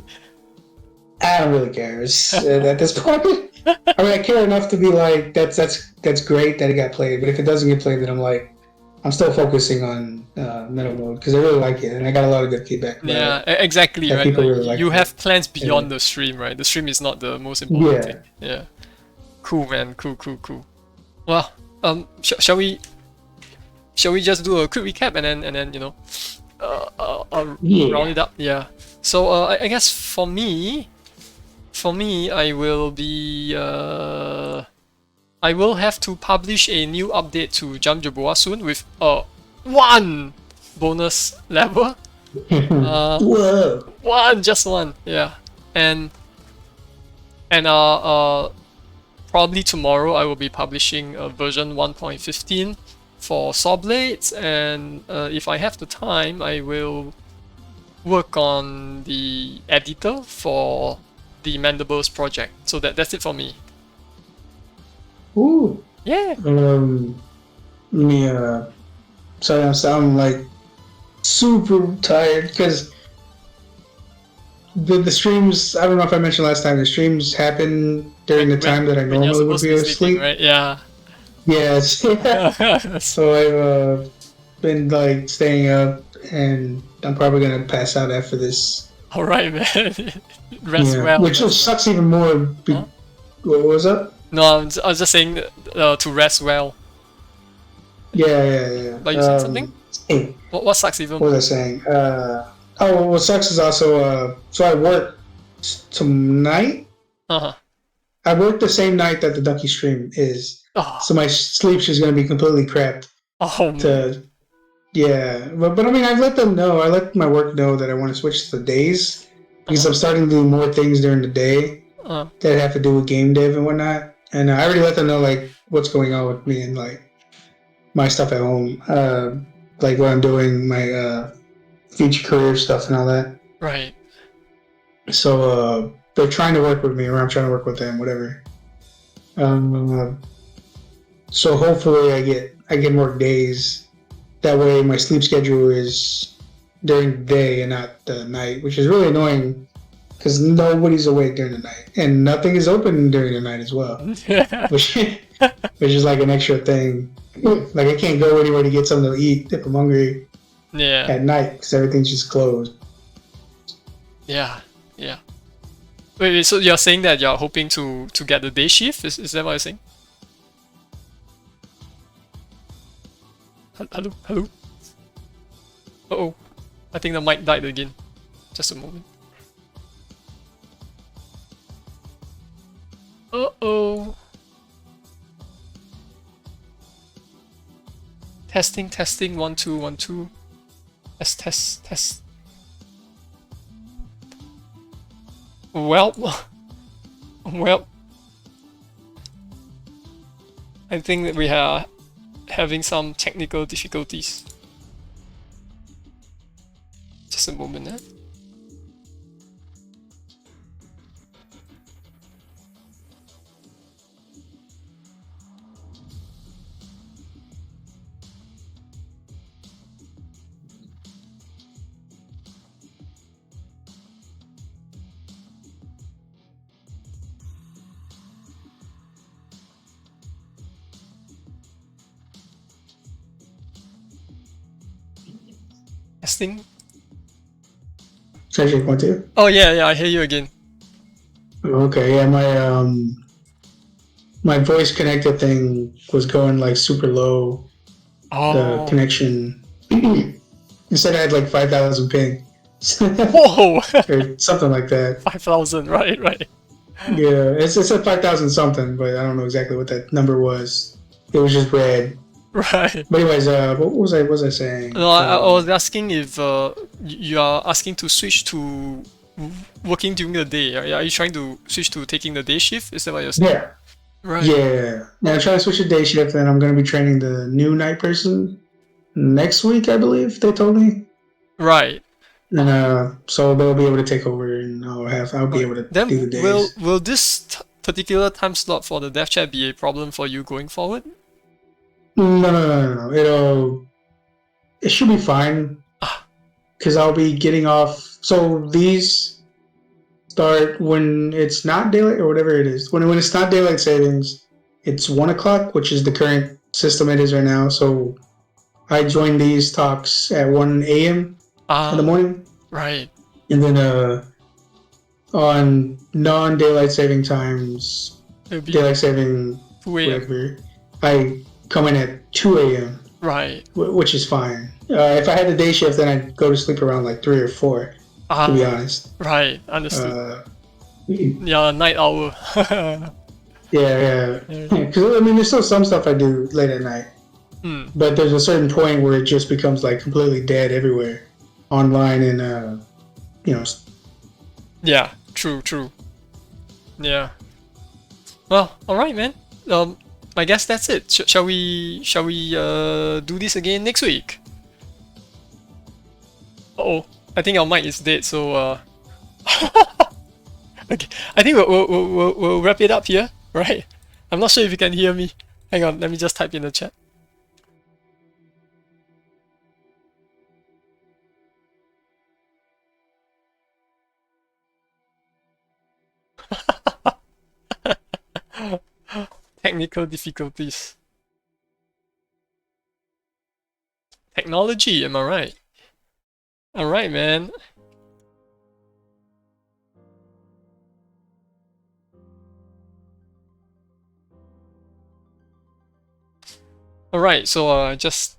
Speaker 2: I don't really care. It's, at this point, I mean, I care enough to be like, that's great that it got played. But if it doesn't get played, then I'm like, I'm still focusing on middle mode because I really like it and I got a lot of good feedback about
Speaker 1: Yeah,
Speaker 2: it.
Speaker 1: exactly,
Speaker 2: That
Speaker 1: right?
Speaker 2: people
Speaker 1: Like,
Speaker 2: really like
Speaker 1: you
Speaker 2: it.
Speaker 1: have plans beyond
Speaker 2: Yeah.
Speaker 1: the stream, right? The stream is not the most important thing.
Speaker 2: Yeah.
Speaker 1: Yeah. Cool, man. Cool. Well, shall we just do a quick recap and then
Speaker 2: Yeah.
Speaker 1: round it up? Yeah. So I guess for me, I will be I will have to publish a new update to Jam Jaboa soon with one bonus level.
Speaker 2: Whoa.
Speaker 1: Just one, yeah. And probably tomorrow I will be publishing version 1.15 for Saw Blades, and if I have the time, I will work on the editor for the Mandibles project. So that's it for me.
Speaker 2: Ooh.
Speaker 1: Yeah.
Speaker 2: Let me sorry, I'm like super tired because the streams, I don't know if I mentioned last time, the streams happen during the time that I
Speaker 1: when you're
Speaker 2: normally would
Speaker 1: supposed
Speaker 2: be
Speaker 1: to be sleeping,
Speaker 2: asleep.
Speaker 1: right? Yeah.
Speaker 2: Yes. So I've been like staying up and I'm probably gonna pass out after this.
Speaker 1: All right, man. Rest
Speaker 2: Yeah.
Speaker 1: well.
Speaker 2: Which
Speaker 1: Rest well.
Speaker 2: sucks even more.
Speaker 1: Huh?
Speaker 2: What was up?
Speaker 1: No, I was just saying to rest well.
Speaker 2: Yeah.
Speaker 1: But you said something?
Speaker 2: Hey,
Speaker 1: What sucks even
Speaker 2: what
Speaker 1: more?
Speaker 2: was I saying? What sucks is also so I work tonight.
Speaker 1: Uh-huh.
Speaker 2: I work the same night that the Ducky stream is,
Speaker 1: Oh,
Speaker 2: so my sleep's just gonna be completely crapped.
Speaker 1: man.
Speaker 2: To yeah, but I mean, I've let them know. I let my work know that I want to switch to the days because I'm starting to do more things during the day that have to do with game dev and whatnot. And I already let them know like what's going on with me and like my stuff at home, like what I'm doing, my future career stuff and all that.
Speaker 1: Right.
Speaker 2: So they're trying to work with me, or I'm trying to work with them, whatever. So hopefully I get more days. That way my sleep schedule is during the day and not the night, which is really annoying because nobody's awake during the night and nothing is open during the night as well, which is like an extra thing. Like I can't go anywhere to get something to eat if I'm hungry at night because everything's just closed.
Speaker 1: Yeah. Wait, so you're saying that you're hoping to get the day shift? Is that what you're saying? Hello? Uh-oh. I think the mic died again. Just a moment. Uh-oh. Testing, 1 2 1 2. Test. Well, I think that we are having some technical difficulties. Just a moment, eh? Testing.
Speaker 2: Check 1 2.
Speaker 1: Oh yeah, I hear you again.
Speaker 2: Okay, yeah, my voice connector thing was going like super low. The connection. Instead, I had like 5,000 ping.
Speaker 1: Whoa!
Speaker 2: Or something like that.
Speaker 1: 5,000, right.
Speaker 2: Yeah, it's at 5,000 something, but I don't know exactly what that number was. It was just red.
Speaker 1: Right.
Speaker 2: But anyways, what was I saying?
Speaker 1: No, I was asking if you are asking to switch to working during the day. Are you trying to switch to taking the day shift? Is that what you're saying?
Speaker 2: Yeah.
Speaker 1: Right.
Speaker 2: Yeah. I'm trying to switch to day shift, and I'm going to be training the new night person. next week, I believe they told me.
Speaker 1: Right.
Speaker 2: And so they'll be able to take over, and I'll be
Speaker 1: Right.
Speaker 2: able to do
Speaker 1: Then
Speaker 2: the days.
Speaker 1: will this particular time slot for the dev chat be a problem for you going forward?
Speaker 2: No. It should be fine
Speaker 1: Ah,
Speaker 2: because I'll be getting off. So these start when it's not daylight or whatever it is. When it's not daylight savings, it's 1 o'clock, which is the current system it is right now. So I join these talks at 1 a.m. in the
Speaker 1: ah,
Speaker 2: morning,
Speaker 1: right.
Speaker 2: and then on non-daylight saving times,
Speaker 1: It'll be
Speaker 2: daylight saving
Speaker 1: 2 a.m.
Speaker 2: whatever, I come in at 2 a.m.,
Speaker 1: Right.
Speaker 2: which is fine. If I had the day shift, then I'd go to sleep around like 3 or 4. To be
Speaker 1: Ah,
Speaker 2: honest,
Speaker 1: right. Understood.
Speaker 2: uh, yeah,
Speaker 1: Yeah, night owl.
Speaker 2: yeah.
Speaker 1: Yeah.
Speaker 2: Because I mean, there's still some stuff I do late at night,
Speaker 1: Hmm.
Speaker 2: but there's a certain point where it just becomes like completely dead everywhere, online and you know.
Speaker 1: Yeah. True. True. Yeah. Well, all right, man. I guess that's it. Shall we? Shall we do this again next week? Oh, I think our mic is dead. So okay. I think we'll wrap it up here, right? I'm not sure if you can hear me. Hang on. Let me just type in the chat. Technical difficulties. Technology. Am I right? All right, man. All right. So just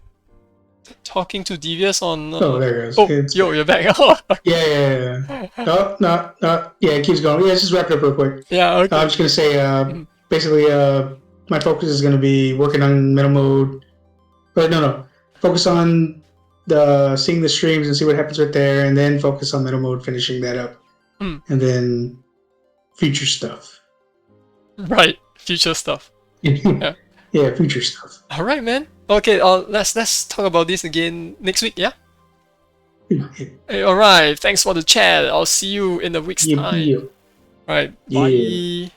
Speaker 1: talking to Devious on.
Speaker 2: Oh, there it goes.
Speaker 1: Oh,
Speaker 2: It's
Speaker 1: yo,
Speaker 2: back.
Speaker 1: you're back.
Speaker 2: Yeah. No, no. Yeah, it keeps going. Yeah, let's just wrap it up real quick.
Speaker 1: Yeah.
Speaker 2: I'm
Speaker 1: Okay.
Speaker 2: just gonna say,
Speaker 1: Mhm.
Speaker 2: basically, my focus is gonna be working on middle mode. But no. Focus on the seeing the streams and see what happens right there, and then focus on middle mode, finishing that up,
Speaker 1: Hmm.
Speaker 2: and then future stuff.
Speaker 1: Right. Future stuff. Yeah.
Speaker 2: Yeah, future stuff.
Speaker 1: All right, man. Okay. Let's talk about this again next week. Yeah. Hey, all right. Thanks for the chat. I'll see you in a week's time.
Speaker 2: Yeah.
Speaker 1: All right.
Speaker 2: Yeah.
Speaker 1: Bye.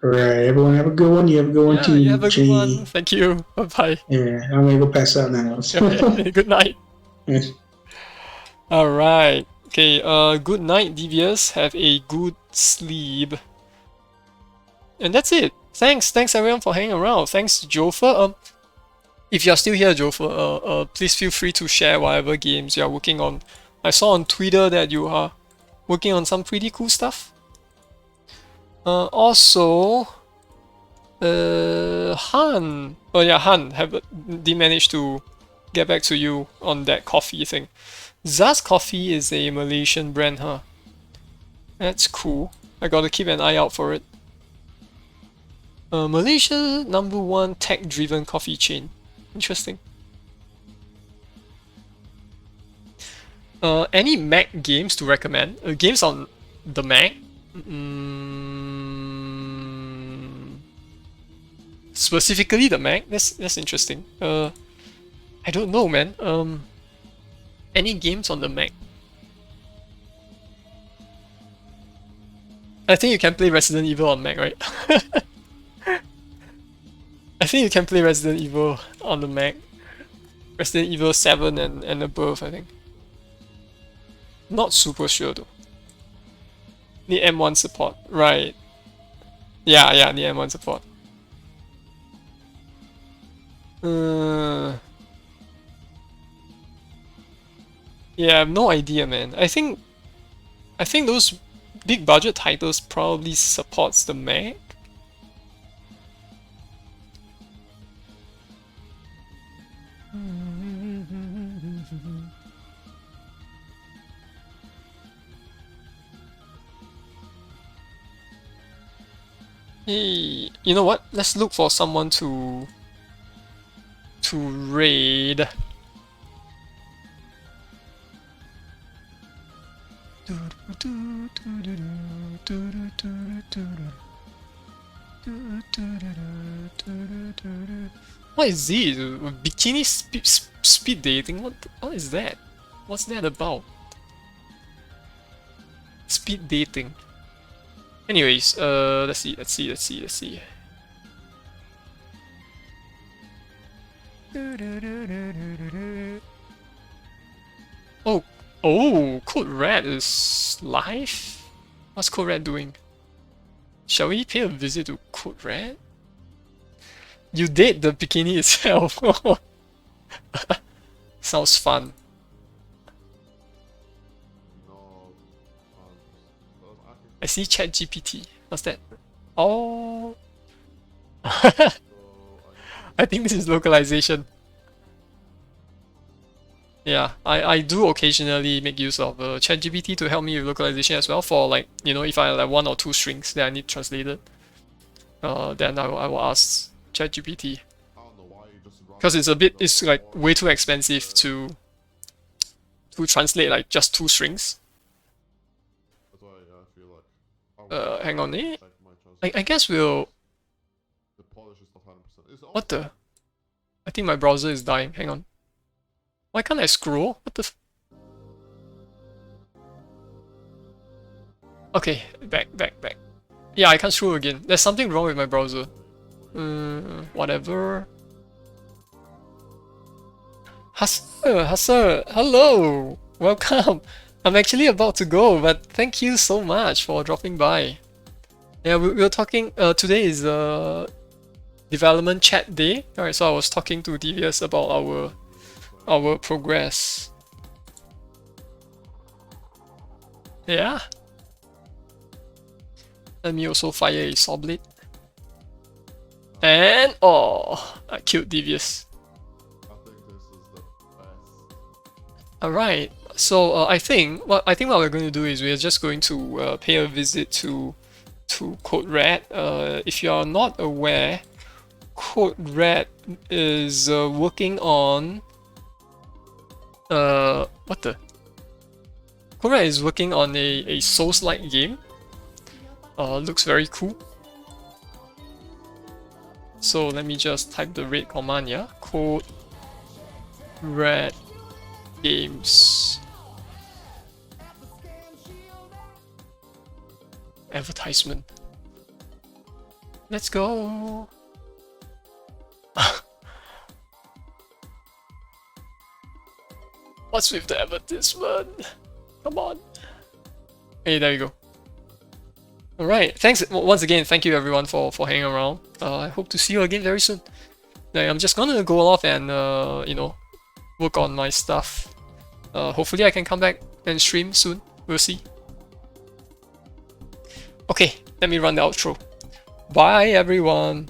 Speaker 2: All right, everyone, have a good one. You have a good one
Speaker 1: Yeah. You
Speaker 2: too,
Speaker 1: have a good one.
Speaker 2: Chinny.
Speaker 1: Thank you. Bye bye.
Speaker 2: Yeah, I'm gonna go pass out now.
Speaker 1: Okay. Good night. All right. Okay. Good night, Devious. Have a good sleep. And that's it. Thanks everyone for hanging around. Thanks, Jofer. If you're still here, Jofer, please feel free to share whatever games you are working on. I saw on Twitter that you are working on some pretty cool stuff. Also, Han. Oh yeah, Han. Did manage to get back to you on that coffee thing. Zaz Coffee is a Malaysian brand, huh? That's cool. I gotta keep an eye out for it. Malaysia #1 tech-driven coffee chain. Interesting. Any Mac games to recommend? Games on the Mac? Specifically the Mac? That's interesting. I don't know, man. Any games on the Mac? I think you can play Resident Evil on Mac, right? I think you can play Resident Evil on the Mac. Resident Evil 7 and above, I think. Not super sure though. Need M1 support, right? Yeah, need M1 support. Yeah, I have no idea, man. I think those big budget titles probably supports the Mac. Hey, you know what? Let's look for someone to raid. What is this? Bikini speed dating? What is that? What's that about? Speed dating. Anyways, let's see. Oh, Code Red is live? What's Code Red doing? Shall we pay a visit to Code Red? You date the bikini itself. Sounds fun. I see ChatGPT. What's that? Oh. I think this is localization. Yeah, I do occasionally make use of ChatGPT to help me with localization as well for like, you know, if I have like 1 or 2 strings that I need translated. Then I will ask ChatGPT. Because it's like way too expensive to translate like just 2 strings. Hang on, I guess we'll... What the? I think my browser is dying, hang on. Why can't I scroll? What the Okay, back. Yeah, I can't scroll again. There's something wrong with my browser. Whatever. Hasser, hello! Welcome! I'm actually about to go, but thank you so much for dropping by. Yeah, we were talking, today is development chat day. Alright, so I was talking to Devious about our progress. Yeah. Let me also fire a saw blade. And I killed Devious. Alright, so I think what we're going to do is we're just going to pay a visit to Code Red. If you are not aware, Code Red is working on what the? Code Red is working on a Souls-like game. Looks very cool. So let me just type the raid command, yeah? Code Red Games. Advertisement. Let's go. What's with the advertisement? Come on. Hey, there you go. Alright, thanks once again. Thank you everyone for hanging around. I hope to see you again very soon. Like, I'm just gonna go off and you know, work on my stuff. Hopefully I can come back and stream soon. We'll see. Okay, let me run the outro. Bye everyone.